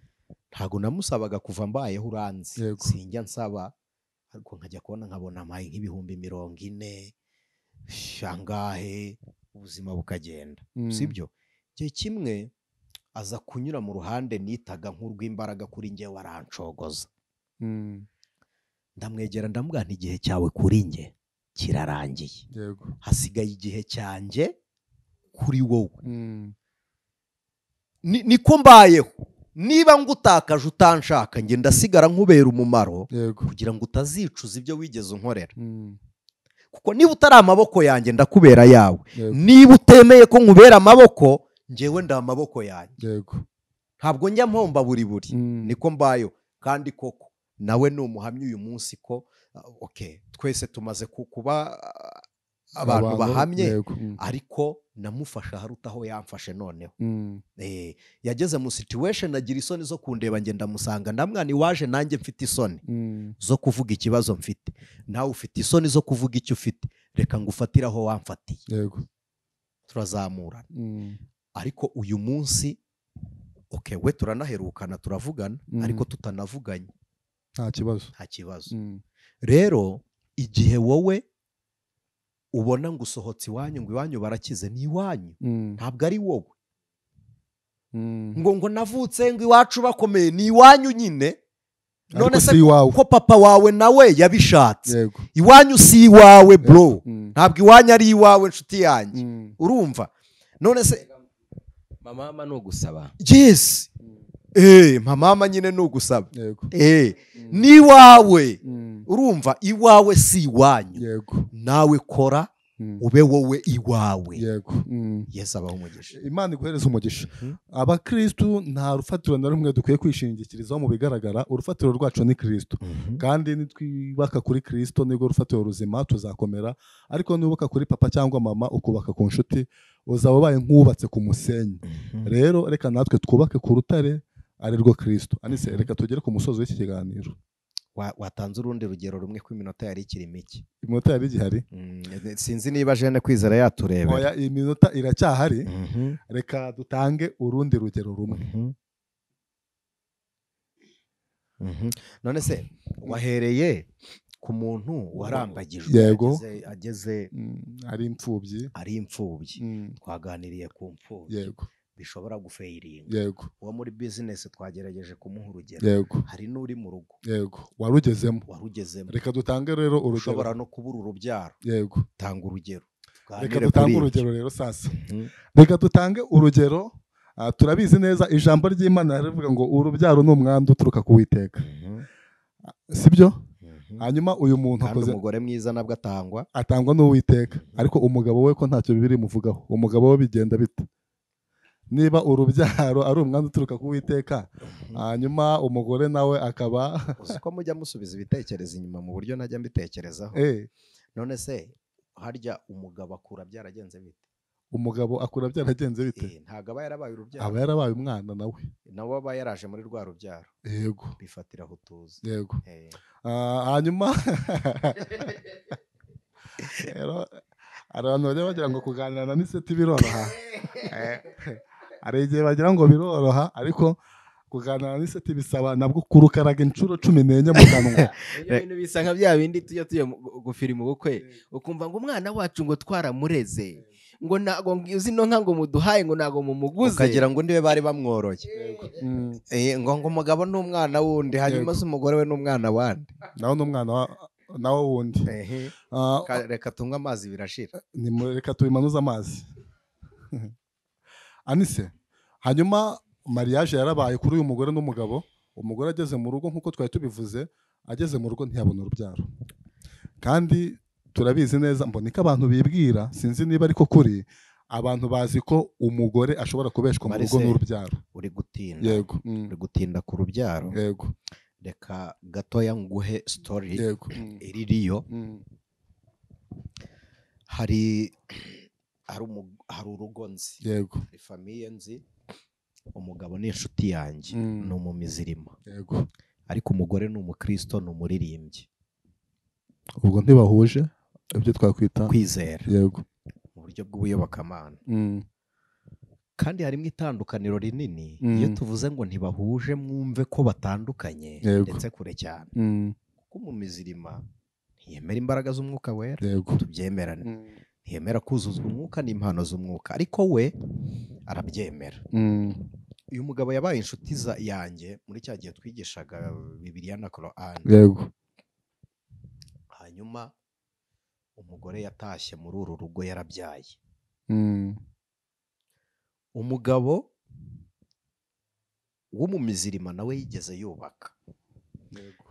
[SPEAKER 1] Ntago namusabaga kuva mbayeho uranzi.
[SPEAKER 2] Yego.
[SPEAKER 1] Sinjya nsaba, ariko nkajya kubona nkabona amaye nk'ibihumbi 40 shangahe, ubuzima bukagenda.
[SPEAKER 2] Mm.
[SPEAKER 1] Sibyo? Gihe kimwe aza kunyura mu ruhande nitaga nk'urw'imbaraga kuri njye, warancogoza.
[SPEAKER 2] Mm.
[SPEAKER 1] Ndamwegera ndamubwira nti igihe cyawe kuri njye kirarangiye.
[SPEAKER 2] Yego.
[SPEAKER 1] Hasigaye igihe cyanjye kuri wowe.
[SPEAKER 2] Mm.
[SPEAKER 1] Niko mbayeho. Niba ngutakaje utanshaka, njye ndasigara nkubera umumaro.
[SPEAKER 2] Yego.
[SPEAKER 1] Kugira ngo utazicuza ibyo wigeze unkorera.
[SPEAKER 2] Mm.
[SPEAKER 1] Kuko niba utari amaboko yanjye ndakubera yawe.
[SPEAKER 2] Yego.
[SPEAKER 1] Niba utemeye ko nkubera amaboko, njyewe nda amaboko yanjye.
[SPEAKER 2] Yego.
[SPEAKER 1] Ntabwo njya mpomba buri buri.
[SPEAKER 2] Mm.
[SPEAKER 1] Niko mbayo. Kandi koko nawe ni umuhamya uyu munsi ko twese tumaze kuba abantu bahamye.
[SPEAKER 2] Yego. Mm.
[SPEAKER 1] Ariko namufasha harutaho yamfashe noneho.
[SPEAKER 2] Mm.
[SPEAKER 1] Yageze mu situation agira isoni zo kundeba, njye ndamusanga ndamwani waje nanjye mfite isoni.
[SPEAKER 2] Mm.
[SPEAKER 1] Zo kuvuga ikibazo mfite. Nawe ufite isoni zo kuvuga icyo ufite. Reka ngufatire aho wamfatiye.
[SPEAKER 2] Yego.
[SPEAKER 1] Turazamurana.
[SPEAKER 2] Mm.
[SPEAKER 1] Ariko uyu munsi we turanaherukana turavugana.
[SPEAKER 2] Mm.
[SPEAKER 1] Ariko tutanavuganye
[SPEAKER 2] Nta kibazo.
[SPEAKER 1] nta kibazo.
[SPEAKER 2] Mm.
[SPEAKER 1] Rero igihe wowe ubona ngo usohotse iwanyu, ngo iwanyu barakize, ni iwanyu.
[SPEAKER 2] Mm.
[SPEAKER 1] Ntabwo ari wowe.
[SPEAKER 2] Mm.
[SPEAKER 1] ngo navutse ngo iwacu bakomeye, ni iwanyu nyine. None
[SPEAKER 2] Ariko
[SPEAKER 1] se
[SPEAKER 2] si iwawe.
[SPEAKER 1] ko papa wawe nawe yabishatse.
[SPEAKER 2] Yego.
[SPEAKER 1] Iwanyu si iwawe bro.
[SPEAKER 2] Mm.
[SPEAKER 1] Ntabwo iwanyu ari iwawe nshuti yanjye.
[SPEAKER 2] Mm.
[SPEAKER 1] Urumva? None se
[SPEAKER 4] mama nugusaba.
[SPEAKER 1] yes. Mama nyine nugusaba.
[SPEAKER 2] Yego.
[SPEAKER 1] Ni iwawe.
[SPEAKER 2] Mm.
[SPEAKER 1] Urumva? Iwawe si iwanyu.
[SPEAKER 2] Yego.
[SPEAKER 1] Nawe kora
[SPEAKER 2] Mm.
[SPEAKER 1] ube wowe iwawe.
[SPEAKER 2] Yego. Mm.
[SPEAKER 1] Yesu abaho umugisha.
[SPEAKER 2] Imana iguhereza umugisha. Abakristu nta rufatiro na rumwe dukwiye kwishingikirizaho mu bigaragara. Urufatiro rwacu ni Kristo. Kandi nitwibaka kuri Kristo nibwo rufatiro ruzima tuzakomera. Ariko nubaka kuri papa cyangwa mama ukubaka ku nshuti, uzaba ubaye nk'ubatse ku musenyi. Rero reka natwe twubake ku rutare ari rwo Kristo. Anise reka tugere ku musozo w'iki kiganiro.
[SPEAKER 1] Watanze urundi rugero rumwe ko iminota yari ikiri mike.
[SPEAKER 2] Iminota yari igihari.
[SPEAKER 1] Sinzi niba Jene Kwizera yaturebe.
[SPEAKER 2] Oya, iminota iracyahari. Reka dutange urundi rugero rumwe.
[SPEAKER 1] none se wahereye ku muntu warambagijwe
[SPEAKER 2] Yego.
[SPEAKER 1] ageze
[SPEAKER 2] ari imfubyi.
[SPEAKER 1] ari imfubyi. Twaganiriye ku mfubyi
[SPEAKER 2] Yego.
[SPEAKER 1] bishobora gufeiringa.
[SPEAKER 2] Yego.
[SPEAKER 1] Uwo muri business twagerageje kumuha urugero.
[SPEAKER 2] Yego.
[SPEAKER 1] Hari n'uri mu rugo.
[SPEAKER 2] Yego. warugezemo.
[SPEAKER 1] Reka
[SPEAKER 2] dutange rero urugero.
[SPEAKER 1] Ushobora no kubura urubyaro.
[SPEAKER 2] Yego.
[SPEAKER 1] Tanga urugero.
[SPEAKER 2] Reka dutange urugero rero sasa. Reka dutange urugero. Turabizi neza ijambo ry'Imana rivuga ngo urubyaro ni umwanda uturuka ku Uwiteka. Sibyo? Hanyuma uyu muntu
[SPEAKER 1] akoze umugore mwiza nabwo atangwa
[SPEAKER 2] n'Uwiteka, ariko umugabo we ko ntacyo bibiri muvugaho. Umugabo we bigenda bite? Niba urubyaro ari umwanda uturuka ku Uwiteka, hanyuma umugore nawe akaba
[SPEAKER 1] uko mujya musubiza ibitekerezo inyuma mu buryo najya mbitekerezaho. None se harya umugabo akura byaragenze bite?
[SPEAKER 2] Umugabo akura byaragenze bite?
[SPEAKER 1] Ntabwo aba yarabaye urubyaro.
[SPEAKER 2] Aba yarabaye umwana nawe
[SPEAKER 1] aba yaraje muri rwa rubyaro.
[SPEAKER 2] Yego.
[SPEAKER 1] Bifatira aho tuzi.
[SPEAKER 2] Yego. Hanyuma abantu bajya bagira ngo kuganira na Niseti biroroha. Hari igihe bagira ngo biroroha, ariko kuganira na Niseti bisaba nabwo kurukaraga inshuro 14 mu kanwa.
[SPEAKER 4] Ibintu bisa nka bya bindi tuye gufira mu bukwe ukumva ngo umwana wacu ngo twaramureze ngo nago uzi no nka ngo muduhaye ngo nago mumuguze,
[SPEAKER 1] ukagira ngo ndiwe bari bamworoye. Ngo umugabo n'umwana wundi, hanyuma umugore we n'umwana wandi,
[SPEAKER 2] nawe n'umwana nawe wundi.
[SPEAKER 1] Reka tunywe amazi birashira.
[SPEAKER 2] Reka tubimanuze amazi. Anise, hanyuma mariage yarabaye kuri uyu mugore n'umugabo. Umugore ageze mu rugo nk'uko twari tubivuze, ageze mu rugo ntiyabona urubyaro. Kandi turabizi neza, mboneka abantu bibwira, sinzi niba ariko kuri, abantu bazi ko umugore ashobora kubeshwa mu rugo n'urubyaro.
[SPEAKER 1] Uri gutinda.
[SPEAKER 2] Yego.
[SPEAKER 1] Uri gutinda ku rubyaro.
[SPEAKER 2] Yego.
[SPEAKER 1] Reka gatoya nguhe story.
[SPEAKER 2] Yego.
[SPEAKER 1] Iririyo. Hari urugo nzi.
[SPEAKER 2] Yego.
[SPEAKER 1] Hari famiye nzi. Umugabo ni inshuti yanjye, ni umumizirima.
[SPEAKER 2] Yego.
[SPEAKER 1] Ariko umugore ni umukristo, ni umuririmbyi.
[SPEAKER 2] Ubwo ntibahuje ibyo twakwita
[SPEAKER 1] kwizera.
[SPEAKER 2] Yego.
[SPEAKER 1] Mu buryo bw'ubuyobokamana. Kandi harimo itandukaniro rinini. Iyo tuvuze ngo ntibahuje, mwumve ko batandukanye ndetse kure cyane. Kuko umumizirima ntiyemera imbaraga z'umwuka wera. Tubyemerane. Ntiyemera kuzuzwa umwuka n'impano z'umwuka, ariko we arabyemera. Uyu mugabo yabaye inshuti yanjye muri cya gihe twigishaga Bibiliya na Korani.
[SPEAKER 2] Yego.
[SPEAKER 1] Hanyuma umugore yatashye muri uru rugo yarabyaye. Umugabo w'umumizirima nawe yigeze yubaka.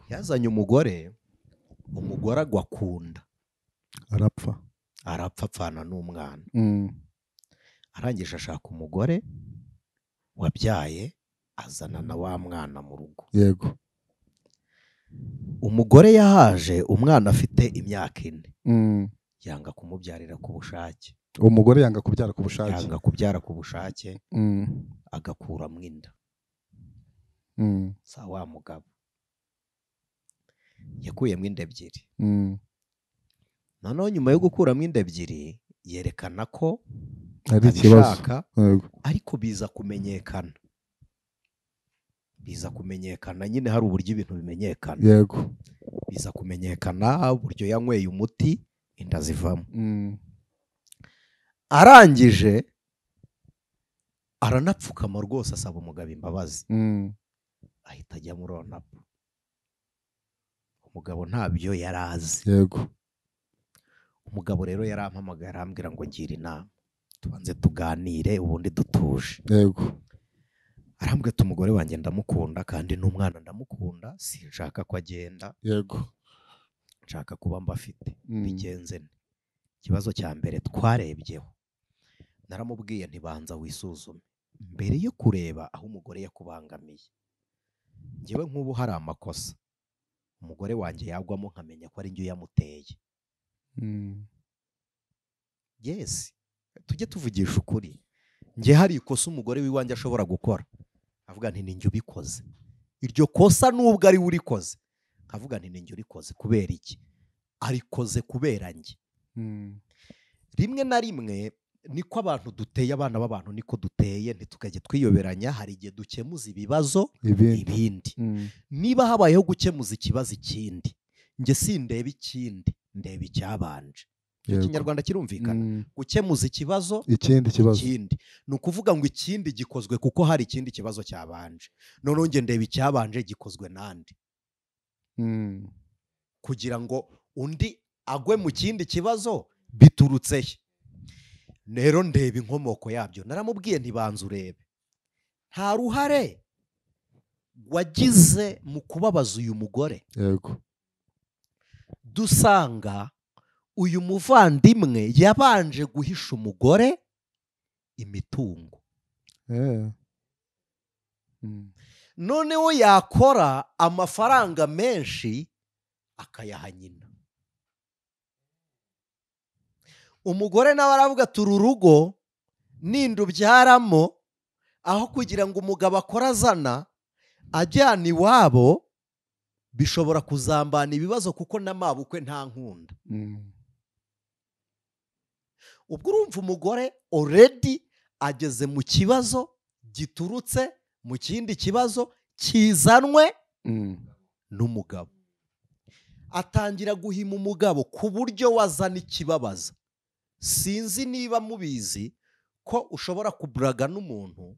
[SPEAKER 1] Yazanye umugore agwa kunda,
[SPEAKER 2] arapfa
[SPEAKER 1] apfana n'umwana. Arangije ashaka umugore wabyaye, azana na wa mwana mu rugo.
[SPEAKER 2] Yego.
[SPEAKER 1] Umugore yahaje umwana afite imyaka 4. Yanga kumubyarira ku bushake.
[SPEAKER 2] Umugore yanga kubyara ku bushake.
[SPEAKER 1] Yanga kubyara ku bushake. Agakuramo inda. Sa wa mugabo yakuyemo inda 2. Noneho nyuma yo gukuramo inda 2 yerekana ko
[SPEAKER 2] ari ikibazo,
[SPEAKER 1] ariko biza kumenyekana nyine hari uburyo ibintu bimenyekana.
[SPEAKER 2] Yego.
[SPEAKER 1] Biza kumenyekana uburyo yanyweye umuti inda zivamo. Arangije aranapfukama rwose asaba umugabo imbabazi. Ahita ajya muri onapu. Umugabo ntabyo yarazi.
[SPEAKER 2] Yego.
[SPEAKER 1] Umugabo rero yarampamagaye arambwira ngo ngira inama, tubanze tuganire ubundi dutuje.
[SPEAKER 2] Yego.
[SPEAKER 1] Arambwira ati umugore wanjye ndamukunda kandi n'umwana ndamukunda, sinshaka ko agenda.
[SPEAKER 2] Yego.
[SPEAKER 1] Nshaka kuba mbafite. Bigenze ne. Ikibazo cya mbere twarebyeho, naramubwiye ntibanza wisuzume mbere yo kureba aho umugore yakubangamiye. Ngewe nk'ubu hari amakosa umugore wanjye yagwamo nkamenya ko ari njye yamuteye. Yes, tujye tuvugisha ukuri. Nge hari ikosa umugore w'iwanjye ashobora gukora, avuga nti ninjye ubikoze. Iryo kosa nubwo ari urikoze, avuga nti ninjye urikoze. Kubera iki? Arikoze kubera njye. Rimwe na rimwe niko abantu duteye, abana b'abantu niko duteye, ntitukajye twiyoberanya. Hari igihe dukemuza ibibazo ibindi. Niba habayeho gukemuza ikibazo ikindi, njye sindeba ikindi, ndeba icyabanje. Ikinyarwanda kirumvikana. Gukemuza ikibazo ikindi ni ukuvuga ngo ikindi gikozwe kuko hari ikindi kibazo cyabanje, noneho njye ndeba icyabanje gikozwe nande, kugira ngo undi agwe mu kindi kibazo biturutse he. Rero ndeba inkomoko yabyo. Naramubwiye ntibanze urebe, nta ruhare wagize mu kubabaza uyu mugore.
[SPEAKER 2] Yego.
[SPEAKER 1] Dusanga uyu muvandimwe yabanje guhisha umugore imitungo, noneho yakora amafaranga menshi akayaha nyina. Umugore nawe aravuga uru rugo nindubyaramo, aho kugira ngo umugabo akora azana ajyana iwabo, bishobora kuzambana ibibazo kuko n'amabukwe nta nkunda. Ubwo urumva umugore already ageze mu kibazo giturutse mu kindi kibazo kizanwe n'umugabo. Atangira guhima umugabo ku buryo wazana ikibabaza. Sinzi niba mubizi ko ushobora kuburaga n'umuntu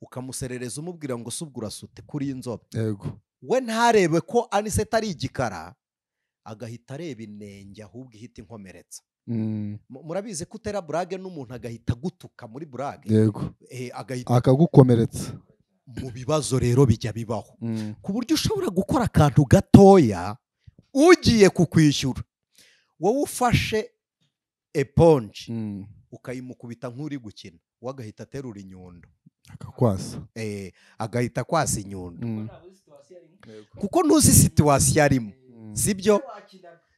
[SPEAKER 1] ukamuserereza umubwira ngo subwura sute kuri inzobe.
[SPEAKER 2] Yego.
[SPEAKER 1] We ntarebe ko aniseta ari igikara, agahita areba inenge ahubwo ihita inkomeretsa. Murabizi ko utera burage n'umuntu agahita gutuka muri burage.
[SPEAKER 2] Yego.
[SPEAKER 1] Agahita
[SPEAKER 2] akagukomeretsa.
[SPEAKER 1] Mu bibazo rero bijya bibaho ku buryo ushobora gukora akantu gatoya ugiye kukwishyura, wowe ufashe eponge ukayimukubita nk'uri gukina, wagahita aterura inyundo
[SPEAKER 2] akakwasa.
[SPEAKER 1] Agahita kwasa inyundo kuko ntuzi situwasiyo arimo, sibyo?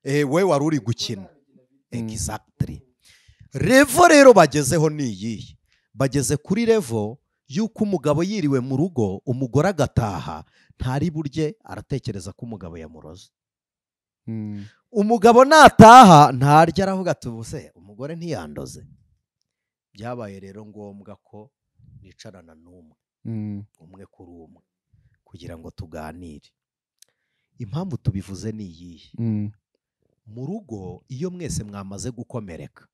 [SPEAKER 1] We wari uri gukina. Exactly. Revo rero bagezeho ni iyihe? Bageze kuri revo yuko umugabo yiriwe mu rugo, umugore agataha, ntari burye aratekereza ko umugabo yamuroze. Umugabo nataha ntarya, aravuga ati ubuse umugore ntiyandoze. Byabaye rero ngombwa ko nicarana n'umwe, umwe kuri umwe, kugira ngo tuganire. Impamvu tubivuze ni iyihe? Mu rugo iyo mwese mwamaze gukomereka,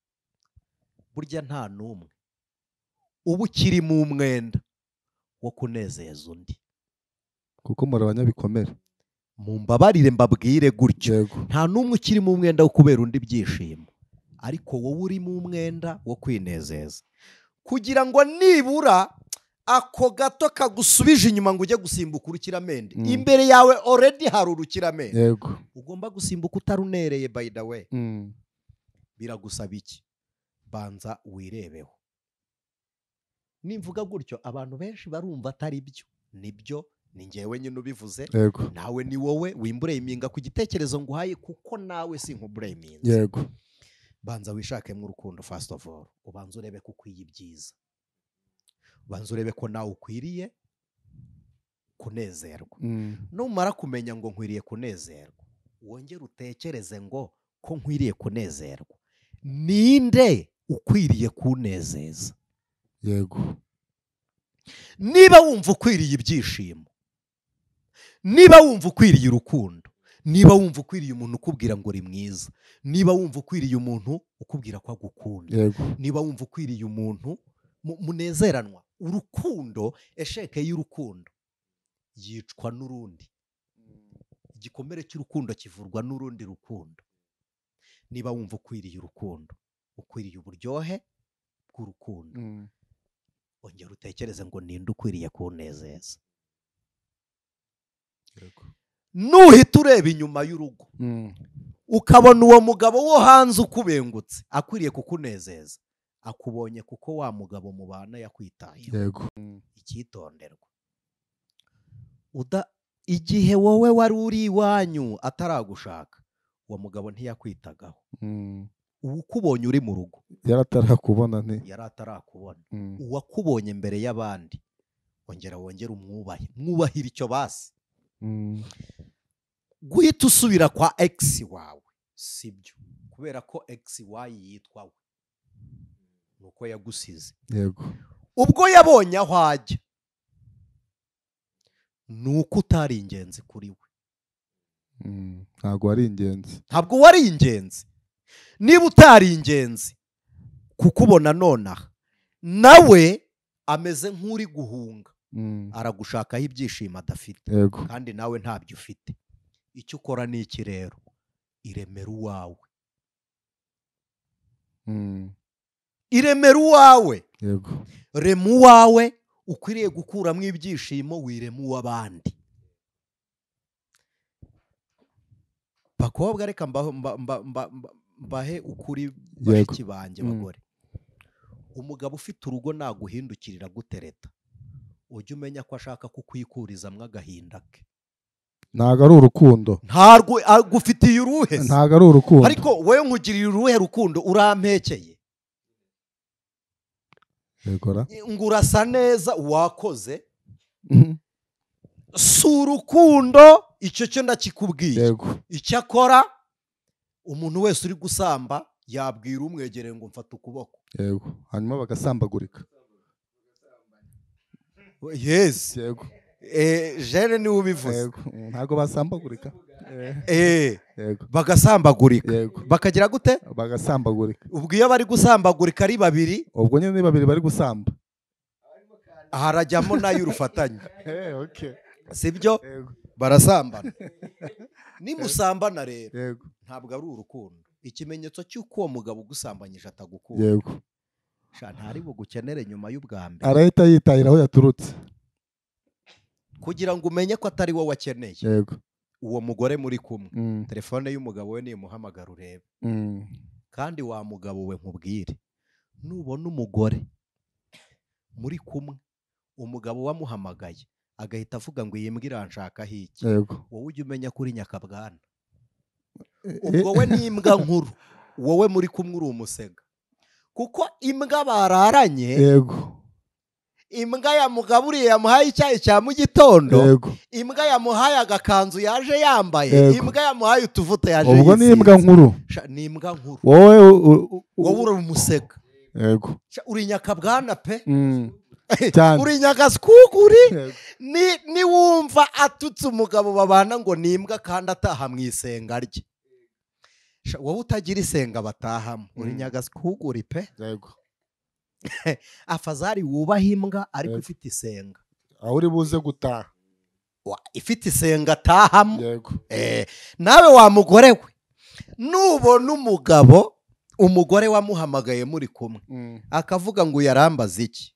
[SPEAKER 1] burya nta n'umwe uba ukiri mu mwenda wo kunezeza undi,
[SPEAKER 2] kuko muri abanyabikomere.
[SPEAKER 1] Mumbabarire mbabwire gutyo, nta n'umwe ukiri mu mwenda wo kubera undi byishimo, ariko wowe uri mu mwenda wo kwinezeza, kugira ngo nibura ako gato kagusubije inyuma ngo ujye gusimbuka urukiramende. Imbere yawe already hari urukiramende.
[SPEAKER 2] Yego.
[SPEAKER 1] Ugomba gusimbuka utarunereye. By the way, biragusaba iki? Banza wirebeho. Nimvuga gutyo abantu benshi barumva atari byo. Nibyo, ni njyewe nyine ubivuze.
[SPEAKER 2] Yego.
[SPEAKER 1] Nawe ni wowe wimbureyiminga ku gitekerezo nguhaye, kuko nawe si nkubureyiminze.
[SPEAKER 2] Yego.
[SPEAKER 1] Banza wishakemo urukundo first of all. Ubanza urebe ko ukwiye ibyiza. Ubanza urebe ko nawe ukwiriye kunezerwa. Numara kumenya ngo nkwiriye kunezerwa, wongere utekereze ngo ko nkwiriye kunezerwa, ninde ukwiriye kunezeza?
[SPEAKER 2] Yego.
[SPEAKER 1] Niba wumva ukwiriye ibyishimo, niba wumva ukwiriye urukundo, niba wumva ukwiriye umuntu ukubwira ngo uri mwiza, niba wumva ukwiriye umuntu ukubwira ko agukunda,
[SPEAKER 2] Yego.
[SPEAKER 1] niba wumva ukwiriye umuntu munezeranwa. Urukundo, esheke y'urukundo yicwa n'urundi. Igikomere cy'urukundo kivurwa n'urundi rukundo. Niba wumva ukwiriye urukundo, ukwiriye uburyohe bw'urukundo, ongera utekereze ngo ninde ukwiriye kunezeza. Nuhita ureba inyuma y'urugo, ukabona uwo mugabo wo hanze ukubengutse akwiriye kukunezeza, akubonye kuko wa mugabo mubana yakwitayeho.
[SPEAKER 2] Yego.
[SPEAKER 1] Icyitonderwa, igihe wowe wari uri iwanyu ataragushaka, uwo mugabo ntiyakwitagaho. Uwukubonye uri mu rugo
[SPEAKER 2] yari atarakubona.
[SPEAKER 1] yari atarakubona. Uwakubonye mbere y'abandi, wongera umwubahe, mwubahira icyo basi. Guhita usubira kwa ex wawe sibyo, kubera ko ex wayi yitwa we.
[SPEAKER 5] nuko yagusize.
[SPEAKER 2] yego
[SPEAKER 5] ubwo yabonye aho ajya nuko utari ingenzi kuri we.
[SPEAKER 2] ntabwo ari ingenzi.
[SPEAKER 5] ntabwo wari ingenzi. niba utari ingenzi kukubona nonaha, nawe ameze nk'uri guhunga, aragushakaho ibyishimo adafite,
[SPEAKER 2] yego
[SPEAKER 5] kandi nawe ntabyo ufite. icyo ukora ni iki rero? iremera uwawe. iremera uwawe.
[SPEAKER 2] yego
[SPEAKER 5] rema uwawe. ukwiriye gukuramo ibyishimo, wirema uw'abandi. bakobwa reka mbahe ukuri bashiki banjye bagore. umugabo ufite urugo naguhindukirira gutereta, ujye umenya ko ashaka kukwikurizamo agahinda ke.
[SPEAKER 2] ntabwo ari urukundo.
[SPEAKER 5] ntabwo agufitiye uruhe?
[SPEAKER 2] ntabwo ari urukundo.
[SPEAKER 5] ariko wowe nkugiriye uruhe rukundo? urampekeye ngo urasa neza, wakoze. si urukundo. icyo cyo ndakikubwiye. icyo akora, umuntu wese uri gusamba yabwira umwegereye ngo mfate ukuboko.
[SPEAKER 2] yego hanyuma bagasambagurika.
[SPEAKER 5] yes.
[SPEAKER 2] yego
[SPEAKER 5] jene niwe ubivuze.
[SPEAKER 2] yego ntabwo basambagurika.
[SPEAKER 5] yego bagasambagurika.
[SPEAKER 2] yego
[SPEAKER 5] bakagira gute?
[SPEAKER 2] bagasambagurika.
[SPEAKER 5] ubwo iyo bari gusambagurika ari babiri,
[SPEAKER 2] ubwo nyine ni babiri bari gusamba,
[SPEAKER 5] harajyamo n'ay'urufatanye.
[SPEAKER 2] okay
[SPEAKER 5] sibyo?
[SPEAKER 2] yego
[SPEAKER 5] barasambana. nimusambana rero,
[SPEAKER 2] yego
[SPEAKER 5] ntabwo ari urukundo. ikimenyetso cy'uko uwo mugabo ugusambanyije atagukunda,
[SPEAKER 2] yego
[SPEAKER 5] ntari bugukenere nyuma y'ubwa mbere,
[SPEAKER 2] arahita yitahira aho yaturutse,
[SPEAKER 5] kugira ngo umenye ko atari wowe akeneye.
[SPEAKER 2] yego
[SPEAKER 5] uwo mugore muri kumwe, telefone y'umugabo we nimuhamagara urebe. kandi wa mugabo we nkubwire, nubona umugore muri kumwe, umugabo wamuhamagaye agahita avuga ngo iyi mbwa iranshakaho iki, wowe ujye umenya ko uri nyakabwana. ubwo we ni imbwa nkuru, wowe muri kumwe uri umusega. kuko imbwa bararanye,
[SPEAKER 2] yego
[SPEAKER 5] imbwa yamugaburiye, yamuhaye icyayi cya mu gitondo,
[SPEAKER 2] yego
[SPEAKER 5] imbwa yamuhaye agakanzu yaje yambaye, imbwa yamuhaye utuvuta yaje yisize.
[SPEAKER 2] ubwo ni imbwa nkuru.
[SPEAKER 5] ni imbwa nkuru.
[SPEAKER 2] wowe
[SPEAKER 5] uri umusega.
[SPEAKER 2] yego
[SPEAKER 5] uri nyakabwana pe.
[SPEAKER 2] cyane.
[SPEAKER 5] uri nyagasukuguri. niwumva atutse umugabo babana ngo ni imbwa kandi ataha mu isenga rye, wowe utagira isenga batahamo, uri nyagasukuguri pe.
[SPEAKER 2] yego
[SPEAKER 5] afazari wubaha imbwa ariko ifite isenga,
[SPEAKER 2] aho uri buze gutaha
[SPEAKER 5] ifite isenga atahamo.
[SPEAKER 2] yego
[SPEAKER 5] nawe wa mugore we, nubona umugabo, umugore wamuhamagaye muri kumwe, akavuga ngo yarambaza iki,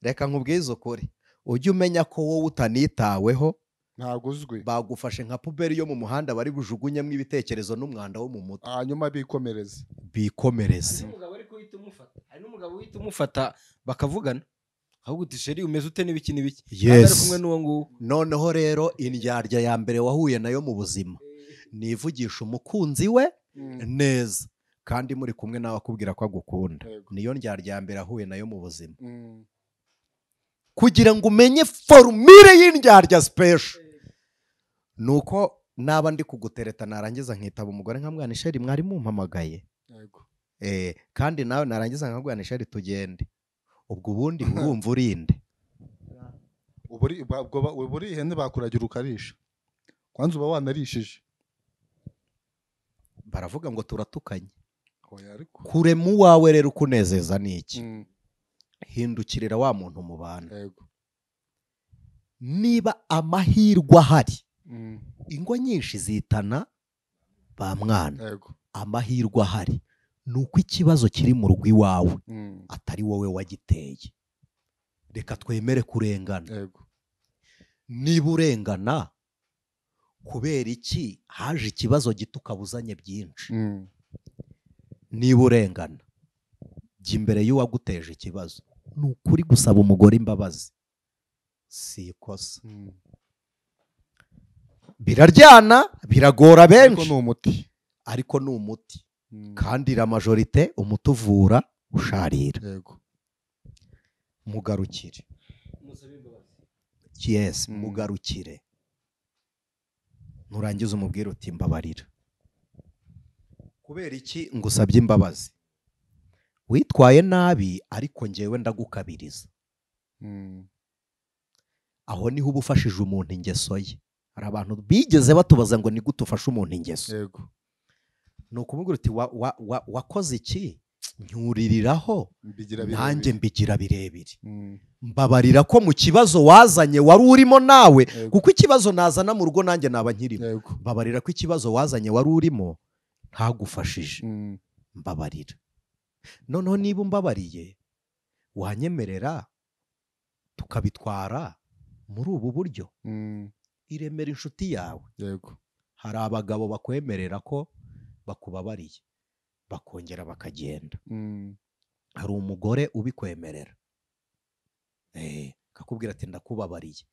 [SPEAKER 5] reka nkubwize ukuri, ujye umenya ko wowe utanitaweho,
[SPEAKER 2] ntabwo uzwi,
[SPEAKER 5] bagufashe nka puberi yo mu muhanda bari bujugunyemo ibitekerezo n'umwanda wo mu mutwe,
[SPEAKER 2] hanyuma bikomereze.
[SPEAKER 4] hari n'umugabo uhita umufata bakavugana, ahubwo uti sheri umeze ute n'ibiki n'ibiki.
[SPEAKER 5] yes.
[SPEAKER 4] ari kumwe n'uwo nguwo.
[SPEAKER 5] noneho rero indyarya ya mbere wahuye nayo mu buzima, nivugisha umukunzi we neza, kandi muri kumwe nawe akubwira ko agukunda. niyo ndyarya ya mbere ahuye nayo mu buzima. kugira ngo umenye formule y'indyarya special, nuko naba ndi kugutereta narangiza nkitaba umugore nkamwana isheri mwari mumpamagaye, kandi nawe narangiza nkabwana isheri tugende, ubwo ubundi urumva urinde.
[SPEAKER 2] uburi ihene bakuragira ukarisha, kwanza uba wanarishije.
[SPEAKER 5] baravuga ngo turatukanye. kurema uwawe rero ukunezeza ni iki? hindukirira wa muntu mubana. niba amahirwe ahari, ingo nyinshi zitana ba mwana. amahirwe ahari ni uko ikibazo kiri mu rugo iwawe atari wowe wagiteye. reka twemere kurengana. niba urengana, kubera iki haje ikibazo gito ukabuzanye byinshi? niba urengana, jya imbere y'uwaguteje ikibazo, ni ukuri gusaba umugore imbabazi si ikosa. biraryana, biragora benshi, ariko ni umuti. kandi la majorite umuti uvura usharira. mugarukire. yes, mugarukire. nurangiza umubwire uti mbabarira. kubera iki ngusabye imbabazi? witwaye nabi ariko ngewe ndagukabiriza. Aho niho uba ufashije umuntu ingeso ye. Hari abantu bigeze batubaza ngo ni gute ufashe umuntu ingeso.
[SPEAKER 2] Yego.
[SPEAKER 5] Ni ukumubwira uti wakoze iki, nyuririraho nanjye mbigira birebire. Mbabarira ko mu kibazo wazanye wari urimo nawe, kuko ikibazo nazana mu rugo nanjye naba nkirimo. Mbabarira ko ikibazo wazanye wari urimo ntagufashije. Mbabarira. Noneho niba umbabariye wanyemerera tukabitwara muri ubu buryo. Iremera inshuti yawe.
[SPEAKER 2] Yego.
[SPEAKER 5] Hari abagabo bakwemerera ko bakubabariye bakongera bakagenda. Hari umugore ubikwemerera, akakubwira ati ndakubabariye.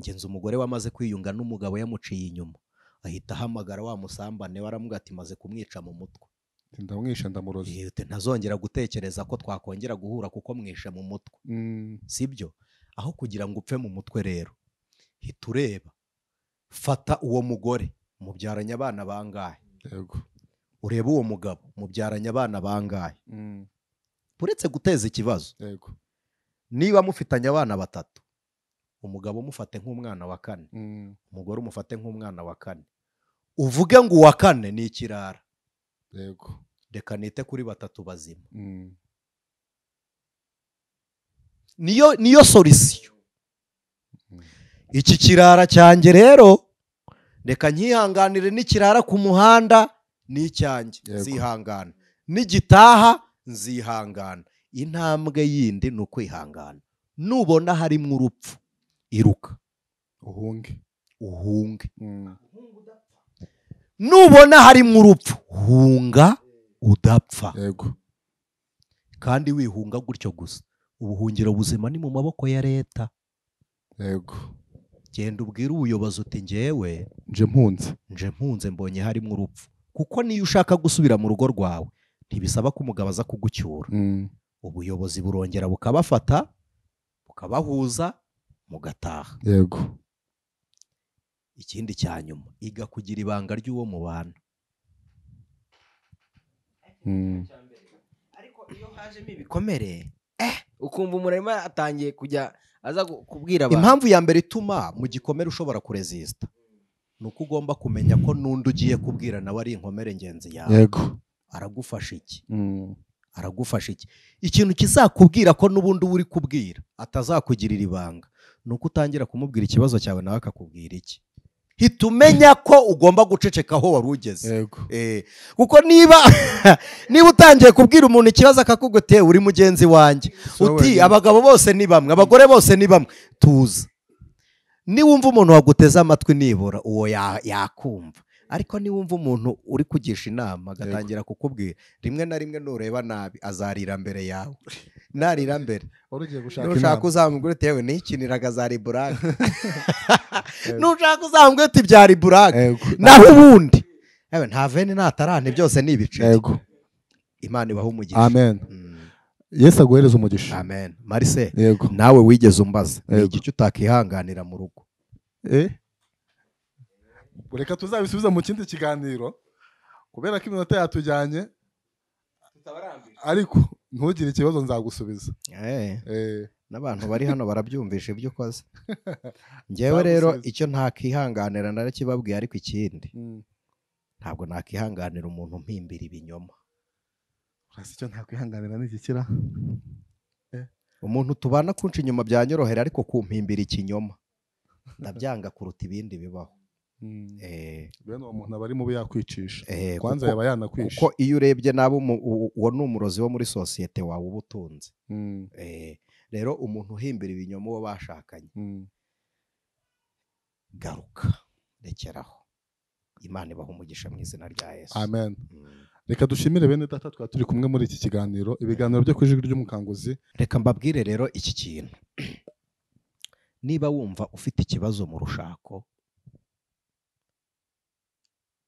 [SPEAKER 5] Ngenzi umugore wamaze kwiyunga n'umugabo yamuciye inyuma, ahita ahamagara wa musambane waramubwira ati maze kumwica mu mutwe,
[SPEAKER 2] ndamwisha ndamuroza,
[SPEAKER 5] ntazongera gutekereza ko twakongera guhura kuko mwishe mu mutwe. Sibyo? Aho kugira ngo upfe mu mutwe rero, hita ureba, fata uwo mugore mubyaranye abana bangahe.
[SPEAKER 2] Yego.
[SPEAKER 5] Urebe uwo mugabo mubyaranye abana bangahe. Uretse guteza ikibazo.
[SPEAKER 2] Yego.
[SPEAKER 5] Niba mufitanye abana 3, umugabo umufate nk'umwana wa 4, umugore umufate nk'umwana wa 4, uvuge ngo uwa 4 ni ikirara.
[SPEAKER 2] Yego.
[SPEAKER 5] Reka nite kuri 3 bazima. Niyo solution. Iki kirara cyanjye rero reka nkihanganire, n'ikirara ku muhanda ni icyanjye, nzihangana. N'igitaha nzihangana. Intambwe yindi ni ukwihangana. Nubona harimo urupfu, iruka uhunge. Nubona harimo urupfu, hunga udapfa.
[SPEAKER 2] Yego.
[SPEAKER 5] Kandi wihunga gutyo gusa. Ubuhungiro buzima ni mu maboko ya leta.
[SPEAKER 2] Yego.
[SPEAKER 5] Genda ubwire ubuyobozi uti ngewe
[SPEAKER 2] nje mpunze
[SPEAKER 5] mbonye harimo urupfu. Kuko niyo ushaka gusubira mu rugo rwawe ntibisaba ko umugabo aza kugucyura. Ubuyobozi burongera bukabafata bukabahuza mugataha.
[SPEAKER 2] Yego.
[SPEAKER 5] Ikindi cya nyuma, iga kugira ibanga ry'uwo mubana.
[SPEAKER 4] Ariko iyo hajemo ibikomere ukumva umuntu atangiye kujya aza kubwira abantu.
[SPEAKER 5] Impamvu ya mbere ituma mu gikomere ushobora kuresista nuko ugomba kumenya ko nundi ugiye kubwira nawe ari inkomere ngenzi yawe.
[SPEAKER 2] Yego.
[SPEAKER 5] Aragufasha iki? Aragufasha iki? Ikintu kizakubwira ko nubundi uri kubwira atazakugirira ibanga nuko utangira kumubwira ikibazo cyawe nawe akakubwira iki. Hita umenya ko ugomba guceceka aho wari ugeze. Kuko niba utangiye kubwira umuntu ikibazo akakugute uri mugenzi wanjye, uti abagabo bose ni bamwe, abagore bose ni bamwe, tuza. Niwumva umuntu waguteze amatwi nibura uwo yakumva. Ariko niwumva umuntu uri kugisha inama agatangira kukubwira, rimwe na rimwe nureba nabi azarira mbere yawe. Narira mbere nushaka uzamubwira uti yewe nikiniraga za riburage. Nushaka uzamubwira uti bya riburage. Naho ubundi yewe nta veni ntatarane byose ni ibiceri. Imana ibahe umugisha.
[SPEAKER 2] Amen. Yesu aguhereze umugisha.
[SPEAKER 5] Amen. Marise, nawe wigeze umbaza ni iki utakihanganira mu rugo?
[SPEAKER 2] Reka tuzabisubiza mu kindi kiganiro kubera ko iminota yatujyanye, ariko ntugire ikibazo nzagusubiza.
[SPEAKER 5] N'abantu bari hano barabyumvisha ibyo ukoze. Ngewe rero icyo ntakihanganira narakibabwiye, ariko ikindi ntabwo nakihanganira umuntu mpimbira ibinyoma.
[SPEAKER 2] Icyo ntakwihanganira ni igikira.
[SPEAKER 5] Umuntu tubana kunca inyuma byanyorohera, ariko kumpimbira ikinyoma ndabyanga kuruta ibindi bibaho.
[SPEAKER 2] Bene uwo muntu aba ari mubi yakwicisha, kwanza yaba yanakwisha.
[SPEAKER 5] Kuko iyo urebye nabo uwo ni umurozi wo muri sosiyete wawe uba utunze. Rero umuntu uhimbira ibinyoma uwo bashakanye, garuka, rekeraho. Imana ibaha umugisha mu izina rya Yesu.
[SPEAKER 2] Amen. Reka dushimire bene data twari turi kumwe muri iki kiganiro, ibiganiro byo ku Ijwi ry'Umukanguzi.
[SPEAKER 5] Reka mbabwire rero iki kintu, niba wumva ufite ikibazo mu rushako,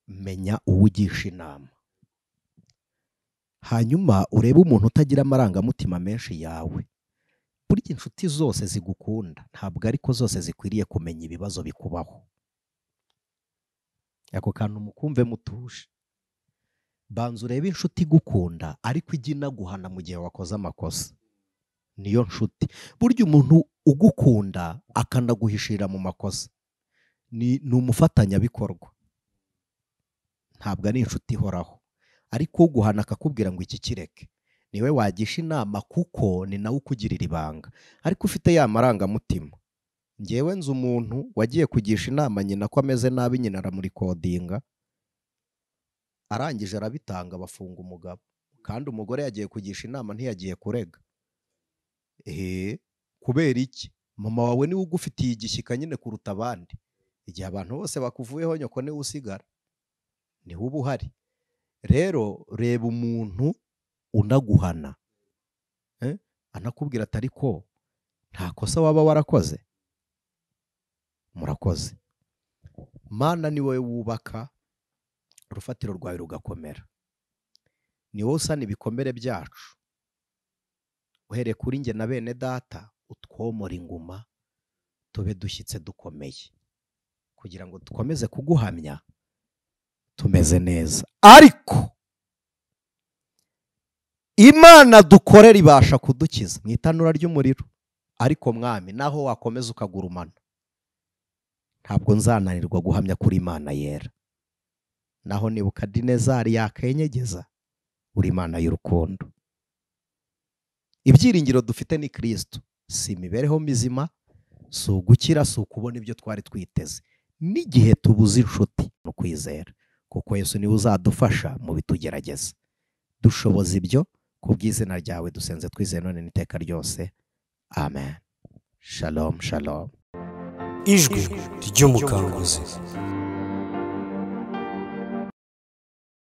[SPEAKER 5] menya uwo ugisha inama, hanyuma urebe umuntu utagira amarangamutima menshi yawe. Burya inshuti zose zigukunda ntabwo ariko zose zikwiriye kumenya ibibazo bikubaho. Ako kantu mukumve mutuje. banza urebe inshuti igukunda ariko ijya inaguhana mu gihe wakoze amakosa. Niyo nshuti. Burya umuntu ugukunda akanaguhishira mu makosa ni umufatanyabikorwa, ntabwo ari inshuti ihoraho. Ariko uguhana akakubwira ngo iki kireke, niwe wagisha inama kuko ni nawe ukugirira ibanga. Ariko ufite ya marangamutima, ngewe nzi umuntu wagiye kugisha inama nyina ko ameze nabi, nyina aramurikodinga, arangije arabitanga, bafunga umugabo. Kandi umugore yagiye kugisha inama, ntiyagiye kurega. Kubera iki? Mama wawe niwe ugufitiye igishyika nyine kuruta abandi. Igihe abantu bose bakuvuyeho, nyoko niwe usigara, niwe uba uhari. Rero reba umuntu unaguhana, anakubwira ati ariko nta kosa waba warakoze. Murakoze. Mana ni wowe wubaka, urufatiro rwawe rugakomera. Ni wowe usana ibikomere byacu, uhereye kuri njye na bene data, utwomora inguma tube dushyitse dukomeye, kugira ngo dukomeze kuguhamya tumeze neza. Ariko Imana dukorera ibasha kudukiza mu itanura ry'umuriro. Ariko mwami, naho wakomeza ukagurumana, ntabwo nzananirwa guhamya kuri Imana yera. Naho Nebukadinezari yakenyegeza, uri Imana y'urukundo. Ibyiringiro dufite ni Kristo, si imibereho mizima, si ugukira, si ukubona ibyo twari twiteze. N'igihe tubuze inshuti no kwizera, kuko Yesu niwe uzadufasha mu bitugerageza. Dushoboza ibyo kubw'izina ryawe dusenze twizeye none n'iteka ryose. Amen. Shalom, shalom.
[SPEAKER 3] Ijwi ry'umukanguzi.